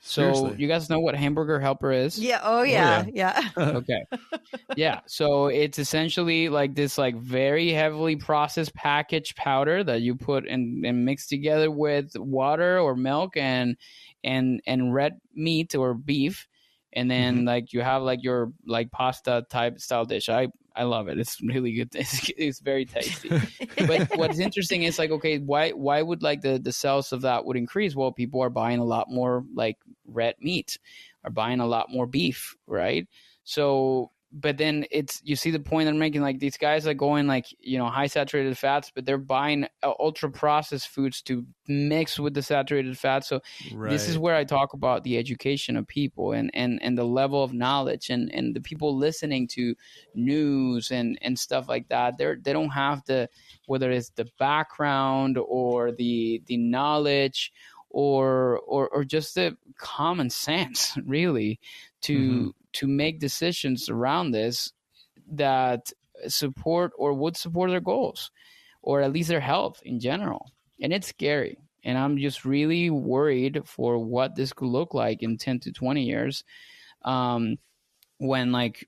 So Seriously? You guys know what Hamburger Helper is? Yeah. Oh yeah. Yeah. Okay. Yeah. So it's essentially like this like very heavily processed packaged powder that you put and mix together with water or milk and red meat or beef. And then like you have like your like pasta type style dish. I love it. It's really good. It's very tasty. But what's interesting is like, okay, why would like the sales of that would increase? Well, people are buying a lot more like red meat, are buying a lot more beef, right? So, but then you see the point I'm making, like these guys are going like, high saturated fats, but they're buying ultra processed foods to mix with the saturated fats. So This is where I talk about the education of people and the level of knowledge and the people listening to news and stuff like that. They don't have whether it's the background or the knowledge or just the common sense really to make decisions around this that support or would support their goals or at least their health in general. And it's scary. And I'm just really worried for what this could look like in 10 to 20 years when like,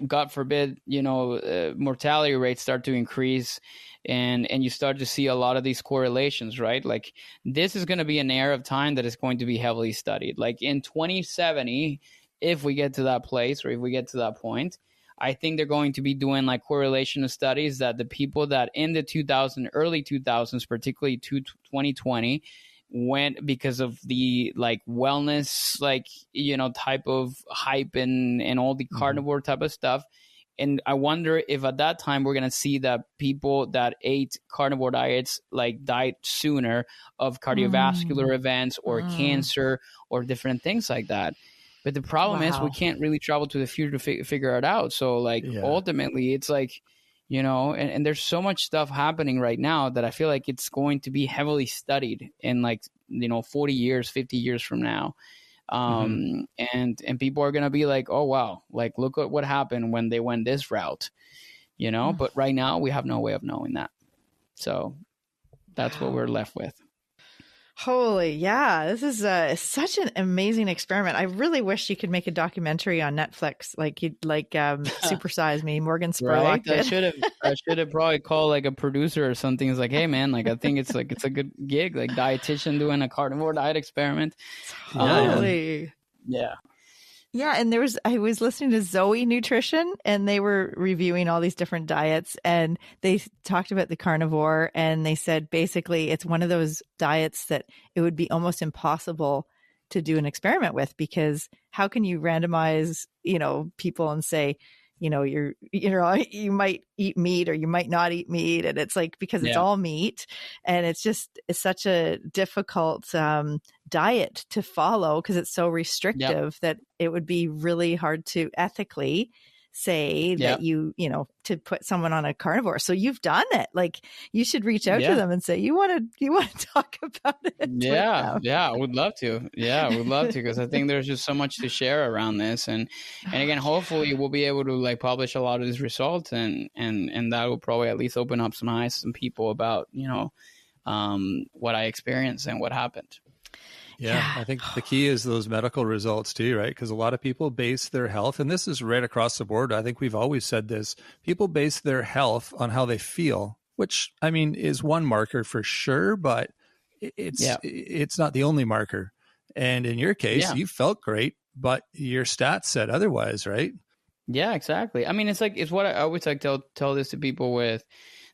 God forbid, mortality rates start to increase and you start to see a lot of these correlations, right? Like this is going to be an era of time that is going to be heavily studied. Like in 2070, if we get to that place or if we get to that point, I think they're going to be doing like correlation of studies that the people that in the early 2000s, particularly 2020, went because of the like wellness, like, type of hype and all the carnivore type of stuff. And I wonder if at that time we're going to see that people that ate carnivore diets like died sooner of cardiovascular events or cancer or different things like that. But the problem is we can't really travel to the future to figure it out. So like ultimately it's like, and there's so much stuff happening right now that I feel like it's going to be heavily studied in like, 40 years, 50 years from now. And people are going to be like, oh, wow, like look at what happened when they went this route, but right now we have no way of knowing that. So that's what we're left with. Holy, yeah. This is such an amazing experiment. I really wish you could make a documentary on Netflix, Super Size Me, Morgan Spurlock. I should have probably called like a producer or something. It's like, hey man, like I think it's a good gig, like dietitian doing a carnivore diet experiment. Totally. Yeah. Yeah, and I was listening to Zoe Nutrition, and they were reviewing all these different diets, and they talked about the carnivore, and they said basically it's one of those diets that it would be almost impossible to do an experiment with, because how can you randomize, people and say, you might eat meat or you might not eat meat, and it's like because it's all meat, and it's such a difficult diet to follow because it's so restrictive that it would be really hard to ethically say that to put someone on a carnivore. So you've done it. Like you should reach out to them and say you want to talk about it. I would love to. Yeah, I would love to, because I think there's just so much to share around this, and again, hopefully we'll be able to like publish a lot of these results, and that will probably at least open up some eyes to some people about what I experienced and what happened. Yeah, I think the key is those medical results too, right? Because a lot of people base their health, and this is right across the board. I think we've always said this. People base their health on how they feel, which I mean is one marker for sure, but it's not the only marker. And in your case, you felt great, but your stats said otherwise, right? Yeah, exactly. I mean, it's what I always like tell this to people with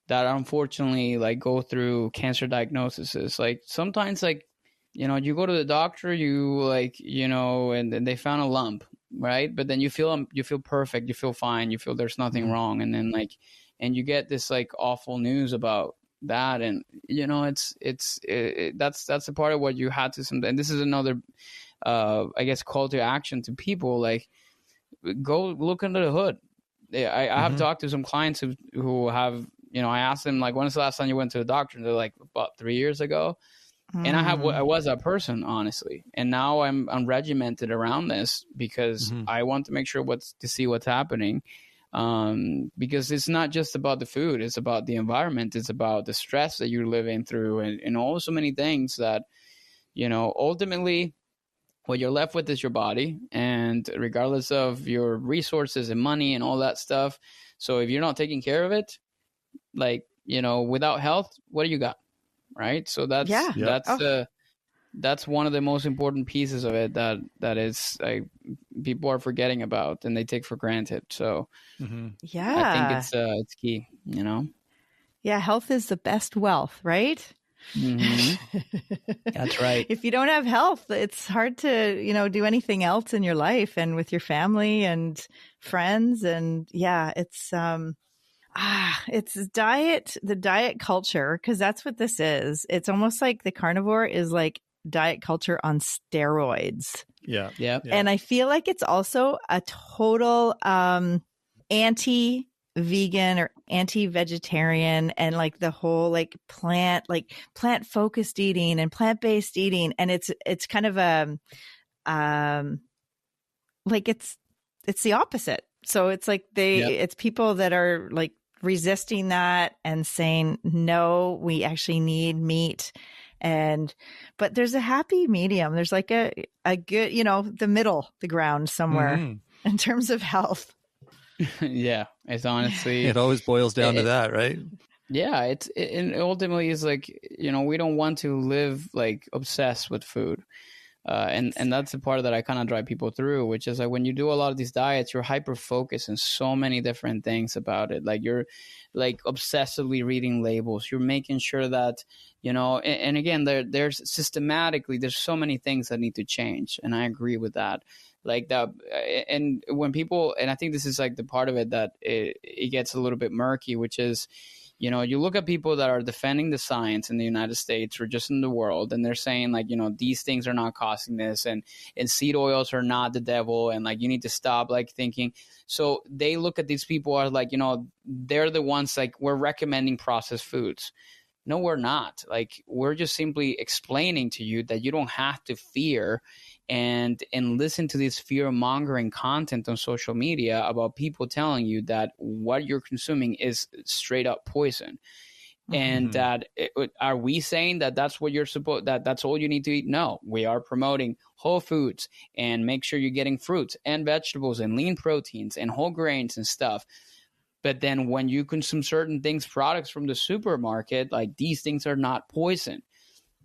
that unfortunately like go through cancer diagnoses. Like sometimes like, you know, you go to the doctor, you like, you know, and they found a lump, right? But then you feel perfect, you feel fine, you feel there's nothing wrong. And then like, and you get this like awful news about that. And, you know, that's a part of what you had to, and this is another, I guess, call to action to people, like go look under the hood. I have talked to some clients who have, you know, I asked them like, when's the last time you went to the doctor? And they're like, about 3 years ago. And I was that person, honestly. And now I'm regimented around this because I want to make sure to see what's happening. Because it's not just about the food, it's about the environment, it's about the stress that you're living through, and all so many things that, you know, ultimately what you're left with is your body, and regardless of your resources and money and all that stuff. So if you're not taking care of it, like, you know, without health, what do you got? Right. So that's one of the most important pieces of it that is like people are forgetting about and they take for granted. So I think it's key, you know? Yeah. Health is the best wealth, right? That's right. If you don't have health, it's hard to, you know, do anything else in your life and with your family and friends. And it's the diet culture, because that's what this is. It's almost like the carnivore is like diet culture on steroids. Yeah. And I feel like it's also a total anti-vegan or anti-vegetarian, and like the whole like plant-focused eating and plant-based eating. And it's kind of like it's the opposite. So it's like it's people that are like resisting that and saying, no, we actually need meat. But there's a happy medium. There's like a good, you know, the ground somewhere in terms of health. Yeah. It's honestly, it always boils down to that, right? Yeah. And ultimately is like, you know, we don't want to live like obsessed with food. And that's the part that I kind of drive people through, which is like when you do a lot of these diets, you're hyper focused on so many different things about it. Like you're like obsessively reading labels. You're making sure that, you know, and again, there's systematically, there's so many things that need to change. And I agree with that. Like that. And when people, and I think this is like the part of it that it gets a little bit murky, which is, you know, you look at people that are defending the science in the United States or just in the world, and they're saying like, you know, these things are not causing this, and seed oils are not the devil, and like you need to stop like thinking. So they look at these people as like, you know, they're the ones like we're recommending processed foods. No, we're not. Like we're just simply explaining to you that you don't have to fear and listen to this fear-mongering content on social media about people telling you that what you're consuming is straight up poison. And that are we saying that that's what you're supposed, that's all you need to eat? No, we are promoting whole foods and make sure you're getting fruits and vegetables and lean proteins and whole grains and stuff. But then when you consume certain things, products from the supermarket, like these things are not poison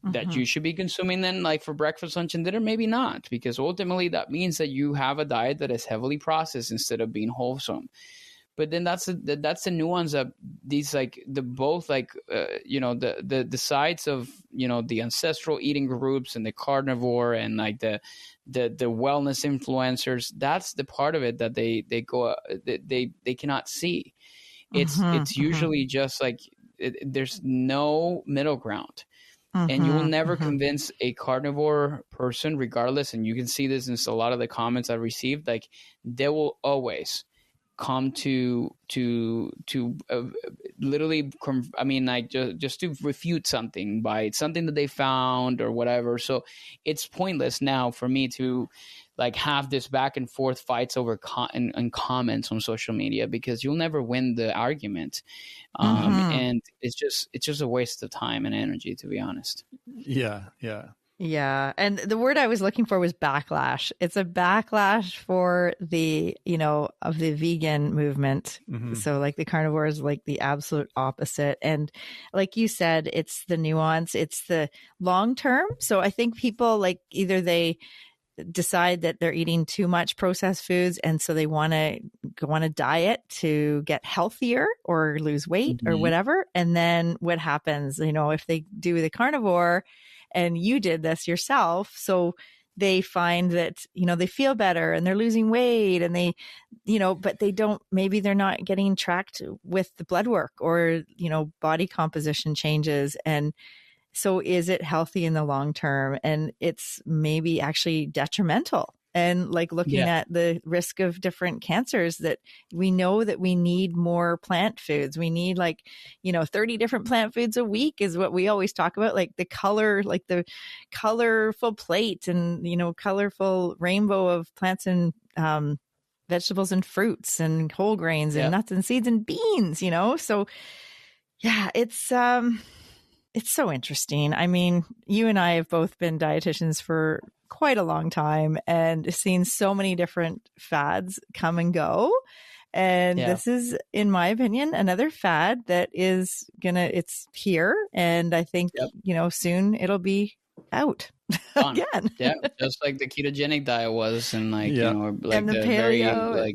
that you should be consuming then like for breakfast, lunch, and dinner, maybe not, because ultimately that means that you have a diet that is heavily processed instead of being wholesome. But then that's the nuance of these, like the both like you know, the sides of, you know, the ancestral eating groups and the carnivore and like the wellness influencers. That's the part of it that they cannot see. It's usually just like there's no middle ground. And you will never convince a carnivore person, regardless. And you can see this in a lot of the comments I've received. Like they will always come to literally, I mean, like just to refute something by something that they found or whatever. So it's pointless now for me to like have this back and forth fights over and comments on social media, because you'll never win the argument. And it's just a waste of time and energy, to be honest. Yeah. And the word I was looking for was backlash. It's a backlash for the, you know, of the vegan movement. So like the carnivore is like the absolute opposite. And like you said, it's the nuance, it's the long term. So I think people like either they decide that they're eating too much processed foods, and so they want to go on a diet to get healthier or lose weight or whatever. And then what happens, if they do the carnivore, and you did this yourself, so they find that, they feel better and they're losing weight, and they, but maybe they're not getting tracked with the blood work or, body composition changes. And so is it healthy in the long term? And it's maybe actually detrimental. And like looking at the risk of different cancers, that we know that we need more plant foods. We need 30 different plant foods a week is what we always talk about, like the colorful plate and, colorful rainbow of plants and vegetables and fruits and whole grains and nuts and seeds and beans, So yeah, it's so interesting. I mean, you and I have both been dietitians for quite a long time and seen so many different fads come and go. And this is, in my opinion, another fad that is it's here. And I think, soon it'll be out again. Yeah. Just like the ketogenic diet was, and and the paleo,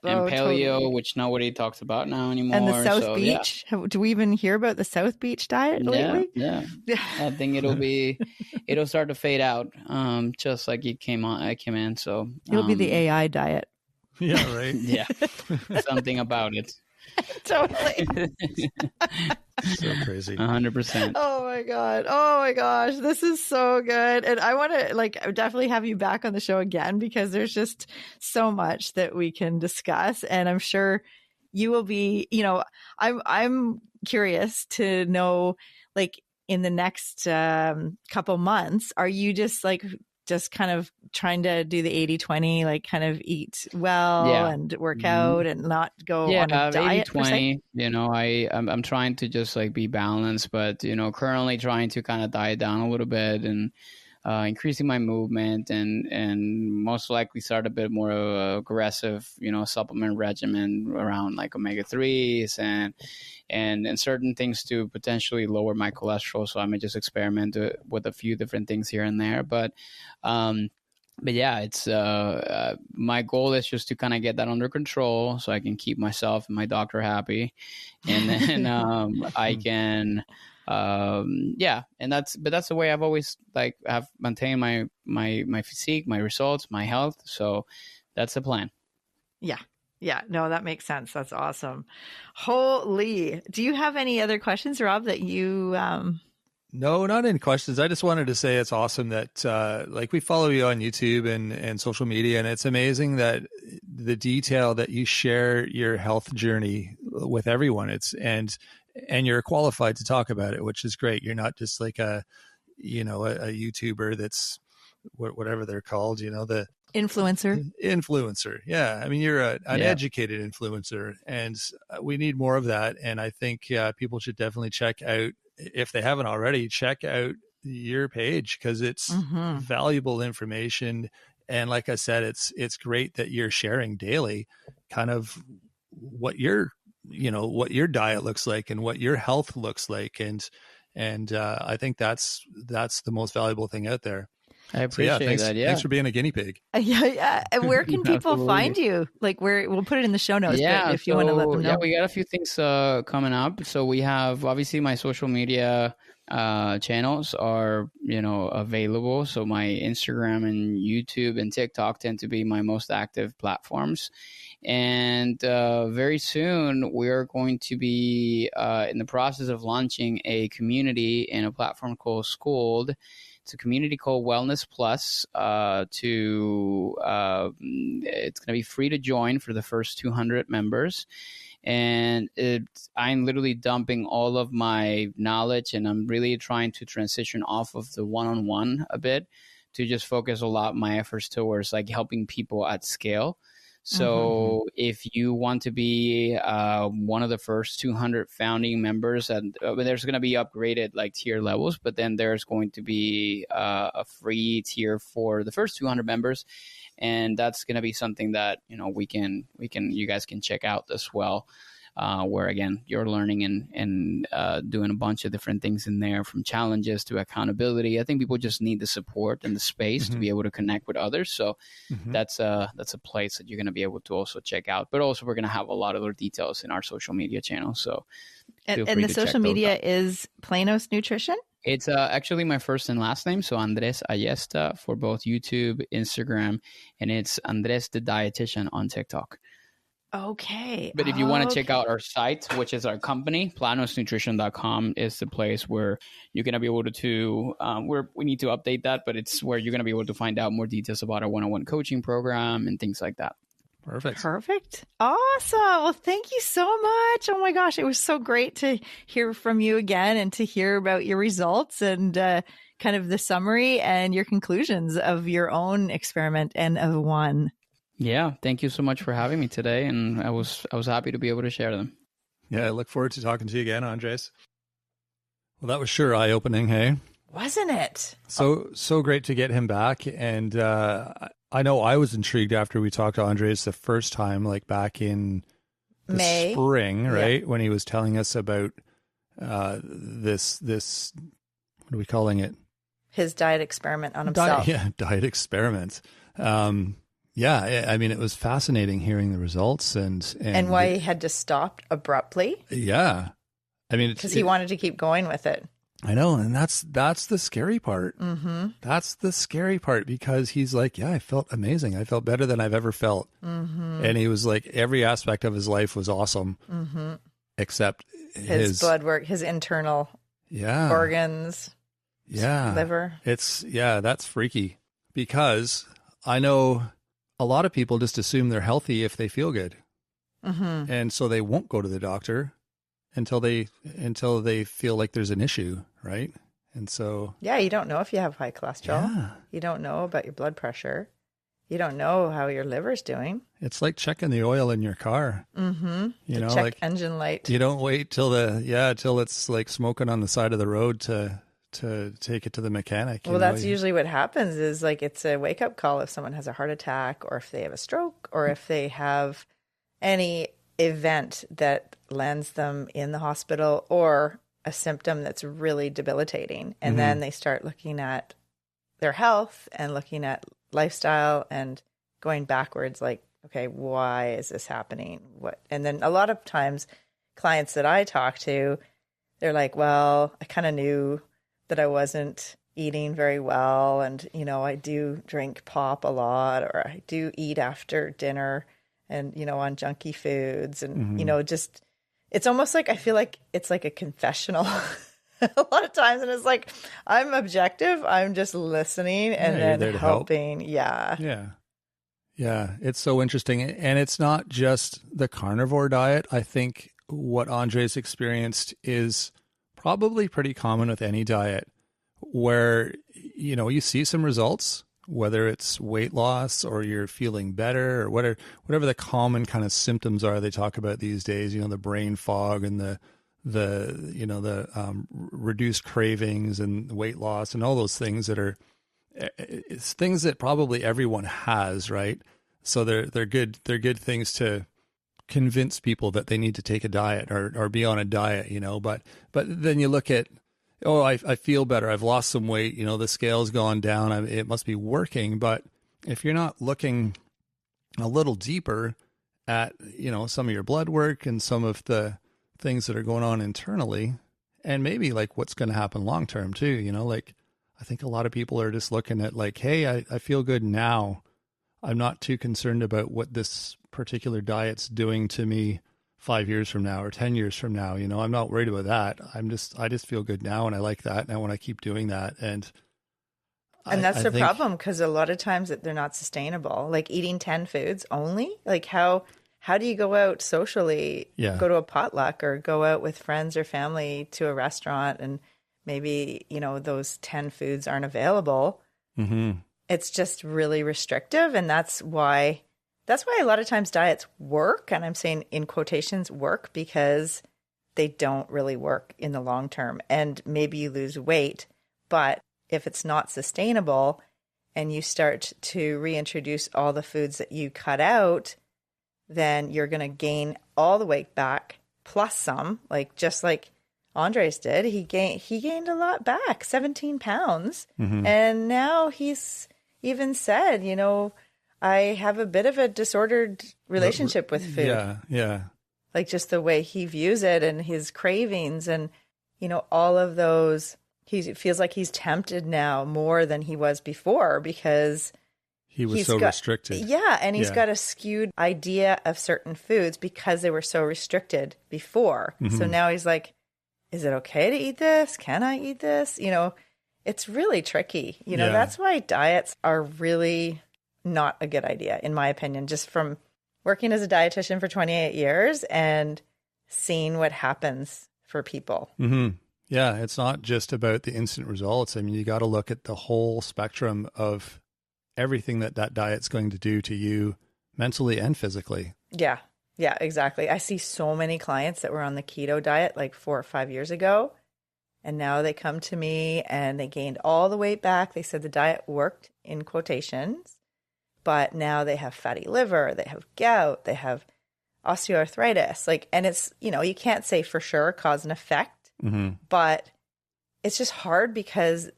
and paleo, which nobody talks about now anymore. And the South Beach. Do we even hear about the South Beach diet lately? Yeah. I think it'll start to fade out. Just like I came in. So it'll be the AI diet. Yeah. Right. Yeah. Something about it. Totally. So crazy. 100%. Oh my God. Oh my gosh. This is so good. And I want to definitely have you back on the show again, because there's just so much that we can discuss. And I'm sure you will be, I'm curious to know, in the next couple months, are you just kind of trying to do the 80-20, kind of eat well and work out and not go on a diet? 80-20, I'm trying to just be balanced, but, currently trying to kind of diet down a little bit and increasing my movement and most likely start a bit more of a aggressive, supplement regimen around omega-3s and certain things to potentially lower my cholesterol. So I may just experiment with a few different things here and there. But yeah, it's my goal is just to kind of get that under control so I can keep myself and my doctor happy. And then I can, and that's the way I've always have maintained my physique, my results, my health. So that's the plan. Yeah. Yeah, no, that makes sense. That's awesome. Holy. Do you have any other questions, Rob, that you... No, not any questions. I just wanted to say it's awesome that we follow you on YouTube and social media, and it's amazing that the detail that you share your health journey with everyone. And you're qualified to talk about it, which is great. You're not just a YouTuber that's whatever they're called, the influencer. Yeah. I mean, you're an educated influencer, and we need more of that. And I think people should definitely check out, if they haven't already, check out your page, because it's valuable information. And like I said, it's great that you're sharing daily kind of what your diet looks like and what your health looks like. And I think that's the most valuable thing out there. I appreciate that. Yeah. Thanks for being a guinea pig. Yeah. And where can people find you? We'll put it in the show notes. Yeah. If you want to let them know. Yeah, we got a few things coming up. So we have, obviously, my social media channels are, available. So my Instagram and YouTube and TikTok tend to be my most active platforms. And very soon we are going to be in the process of launching a community in a platform called Schooled. It's a community called Wellness Plus. It's going to be free to join for the first 200 members. And I'm literally dumping all of my knowledge, and I'm really trying to transition off of the one-on-one a bit to just focus a lot my efforts towards helping people at scale. So if you want to be one of the first 200 founding members, and there's going to be upgraded tier levels, but then there's going to be a free tier for the first 200 members. And that's going to be something that, you guys can check out as well. where again, you're learning and doing a bunch of different things in there, from challenges to accountability. I think people just need the support and the space to be able to connect with others. So that's a place that you're going to be able to also check out. But also we're going to have a lot of other details in our social media channels. So and the social media is Planos Nutrition? It's actually my first and last name, so Andres Ayesta for both YouTube, Instagram, and it's Andres the Dietitian on TikTok. Okay. But if you want to check out our site, which is our company, planosnutrition.com is the place where you're going to be able to, we need to update that, but it's where you're going to be able to find out more details about our one-on-one coaching program and things like that. Perfect. Awesome. Well, thank you so much. Oh my gosh. It was so great to hear from you again and to hear about your results and kind of the summary and your conclusions of your own experiment N of 1. Yeah. Thank you so much for having me today. And I was happy to be able to share them. Yeah. I look forward to talking to you again, Andres. Well, that was sure eye-opening. Hey, wasn't it? So great to get him back. And, I know I was intrigued after we talked to Andres the first time, like back in the May. spring, right? Yeah. When he was telling us about this, what are we calling it? His diet experiment on himself. Diet experiment. I mean, it was fascinating hearing the results and why he had to stop abruptly. Yeah. I mean, because he wanted to keep going with it. I know. And that's the scary part. Mm-hmm. That's the scary part, because he's like, yeah, I felt amazing. I felt better than I've ever felt. Mm-hmm. And he was like, every aspect of his life was awesome, except his blood work, his internal organs, liver. That's freaky, because I know a lot of people just assume they're healthy if they feel good. Mm-hmm. And so they won't go to the doctor until they feel like there's an issue, right? And so you don't know if you have high cholesterol. Yeah. You don't know about your blood pressure. You don't know how your liver's doing. It's like checking the oil in your car. Mm-hmm. Check like engine light. You don't wait till it's like smoking on the side of the road to take it to the mechanic. Well, that's usually what happens, is like it's a wake up call if someone has a heart attack, or if they have a stroke, or if they have any event that lands them in the hospital, or a symptom that's really debilitating. And then they start looking at their health and looking at lifestyle and going backwards, like, okay, why is this happening? And then a lot of times clients that I talk to, they're like, well, I kind of knew that I wasn't eating very well. And, I do drink pop a lot, or I do eat after dinner and, on junky foods and, just, it's almost like, I feel like it's like a confessional a lot of times. And it's like, I'm objective. I'm just listening and then helping. Yeah. It's so interesting. And it's not just the carnivore diet. I think what Andres experienced is probably pretty common with any diet, where, you see some results, whether it's weight loss or you're feeling better, or whatever the common kind of symptoms are they talk about these days, the brain fog and the reduced cravings and weight loss and all those things it's things that probably everyone has, right? So they're good things to convince people that they need to take a diet or be on a diet, but then you look at, I feel better. I've lost some weight. The scale's gone down. It must be working. But if you're not looking a little deeper at, some of your blood work and some of the things that are going on internally, and maybe like what's going to happen long term too, like I think a lot of people are just looking at like, hey, I feel good now. I'm not too concerned about what this particular diet's doing to me 5 years from now or 10 years from now. I'm not worried about that. I just feel good now, and I like that. And I want to keep doing that. And that's the problem, because a lot of times they're not sustainable. Like eating 10 foods only, like how do you go out socially, go to a potluck or go out with friends or family to a restaurant, and maybe, those 10 foods aren't available. Mm-hmm. It's just really restrictive. And that's why a lot of times diets work. And I'm saying in quotations work, because they don't really work in the long term. And maybe you lose weight, but if it's not sustainable and you start to reintroduce all the foods that you cut out, then you're going to gain all the weight back plus some, like just like Andres did. He gained a lot back, 17 pounds. And now he's even said, you know, I have a bit of a disordered relationship with food. Yeah. Like just the way he views it and his cravings and, you know, all of those. He feels like he's tempted now more than he was before because he was so restricted. Yeah, and he's got a skewed idea of certain foods because they were so restricted before. So now he's like, is it okay to eat this? Can I eat this? You know, it's really tricky. You know, that's why diets are really not a good idea, in my opinion, just from working as a dietitian for 28 years and seeing what happens for people. Yeah, it's not just about the instant results. I mean, you got to look at the whole spectrum of everything that diet's going to do to you mentally and physically. Yeah, exactly. I see so many clients that were on the keto diet like 4 or 5 years ago, and now they come to me and they gained all the weight back. They said the diet worked, in quotations, but now they have fatty liver, they have gout, they have osteoarthritis. Like, and it's, you know, you can't say for sure cause and effect, but it's just hard because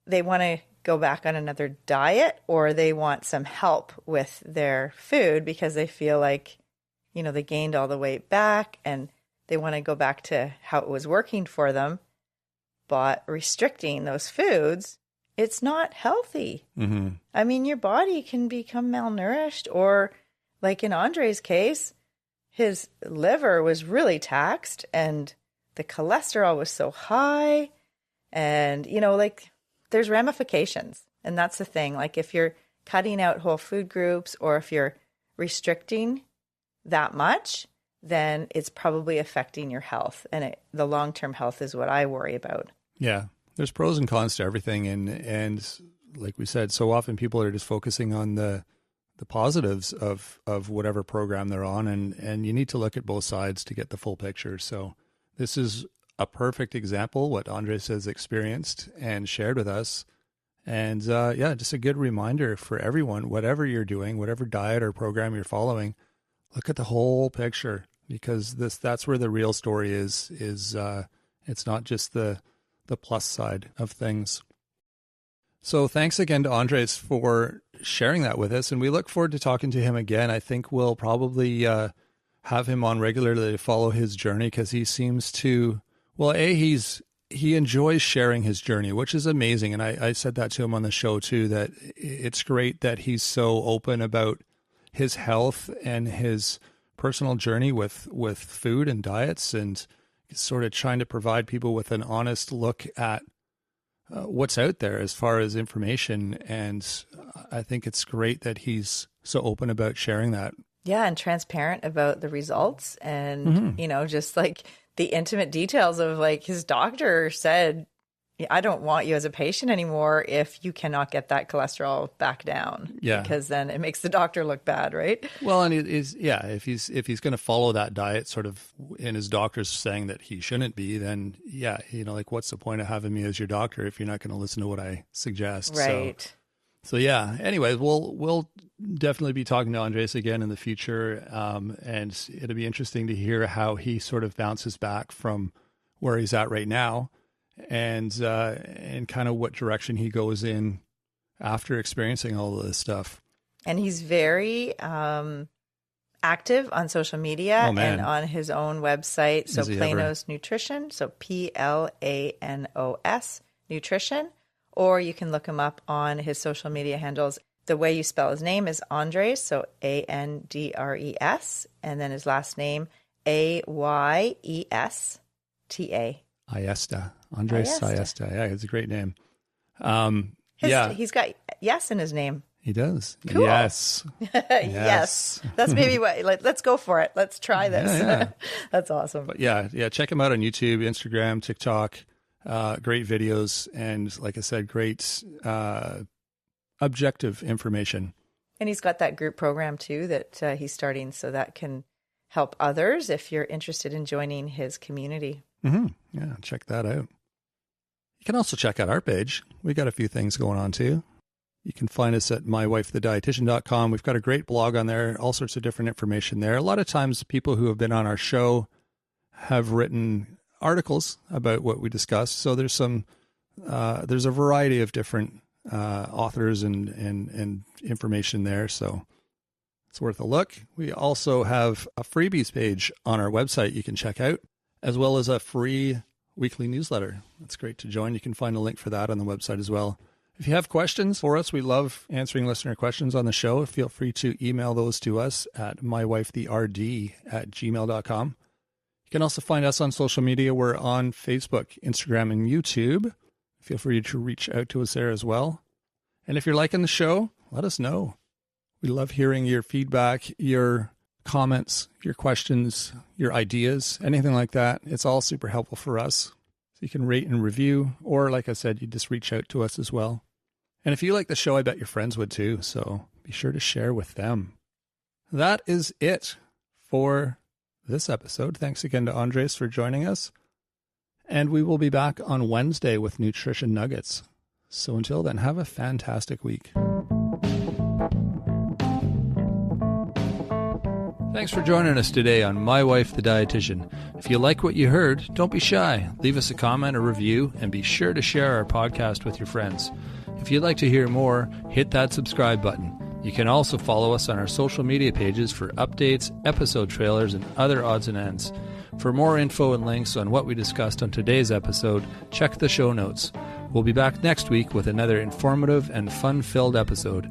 they want to go back on another diet or they want some help with their food because they feel like, you know, they gained all the weight back and they want to go back to how it was working for them. But restricting those foods, it's not healthy. I mean, your body can become malnourished, or like in Andre's case, his liver was really taxed and the cholesterol was so high. And, you know, like there's ramifications. And that's the thing. Like if you're cutting out whole food groups or if you're restricting that much, then it's probably affecting your health. And the long-term health is what I worry about. Yeah. There's pros and cons to everything. And like we said, so often people are just focusing on the positives of whatever program they're on. And you need to look at both sides to get the full picture. So this is a perfect example, what Andres has experienced and shared with us. And just a good reminder for everyone, whatever you're doing, whatever diet or program you're following, look at the whole picture, because that's where the real story is it's not just the plus side of things. So thanks again to Andres for sharing that with us. And we look forward to talking to him again. I think we'll probably have him on regularly to follow his journey, because he seems to, well, he enjoys sharing his journey, which is amazing. And I said that to him on the show too, that it's great that he's so open about his health and his personal journey with food and diets, and sort of trying to provide people with an honest look at what's out there as far as information. And I think it's great that he's so open about sharing that. Yeah, and transparent about the results and, you know, just like the intimate details of like his doctor said, I don't want you as a patient anymore if you cannot get that cholesterol back down. Yeah. Because then it makes the doctor look bad, right? Well, and if he's going to follow that diet sort of, and his doctor's saying that he shouldn't be, then like what's the point of having me as your doctor if you're not going to listen to what I suggest? Right. So yeah, anyways, we'll definitely be talking to Andres again in the future. And it'll be interesting to hear how he sort of bounces back from where he's at right now, and kind of what direction he goes in after experiencing all of this stuff. And he's very active on social media and on his own website. So Planos Nutrition, so Planos Nutrition. Or you can look him up on his social media handles. The way you spell his name is Andres, so Andres, and then his last name, Ayesta. Ayesta. Andres Ayesta. Yeah, it's a great name. He's got yes in his name. He does. Cool. Yes. Yes. That's maybe what, let's go for it. Let's try this. Yeah. That's awesome. But yeah. Check him out on YouTube, Instagram, TikTok. Great videos, and like I said, great objective information. And he's got that group program too that he's starting, so that can help others if you're interested in joining his community. Yeah, check that out. You can also check out our page. We got a few things going on too. You can find us at mywifethedietitian.com. We've got a great blog on there, all sorts of different information there. A lot of times people who have been on our show have written articles about what we discussed. So there's a variety of different authors and information there. So it's worth a look. We also have a freebies page on our website you can check out, as well as a free weekly newsletter. That's great to join. You can find a link for that on the website as well. If you have questions for us, we love answering listener questions on the show. Feel free to email those to us at mywifetherd@gmail.com. You can also find us on social media. We're on Facebook, Instagram, and YouTube. Feel free to reach out to us there as well. And if you're liking the show, let us know. We love hearing your feedback, your comments, your questions, your ideas, anything like that. It's all super helpful for us. So you can rate and review, or like I said, you just reach out to us as well. And if you like the show, I bet your friends would too. So be sure to share with them. That is it for this episode. Thanks again to Andres for joining us. And we will be back on Wednesday with Nutrition Nuggets. So until then, have a fantastic week. Thanks for joining us today on My Wife, the Dietitian. If you like what you heard, don't be shy. Leave us a comment or review, and be sure to share our podcast with your friends. If you'd like to hear more, hit that subscribe button. You can also follow us on our social media pages for updates, episode trailers, and other odds and ends. For more info and links on what we discussed on today's episode, check the show notes. We'll be back next week with another informative and fun-filled episode.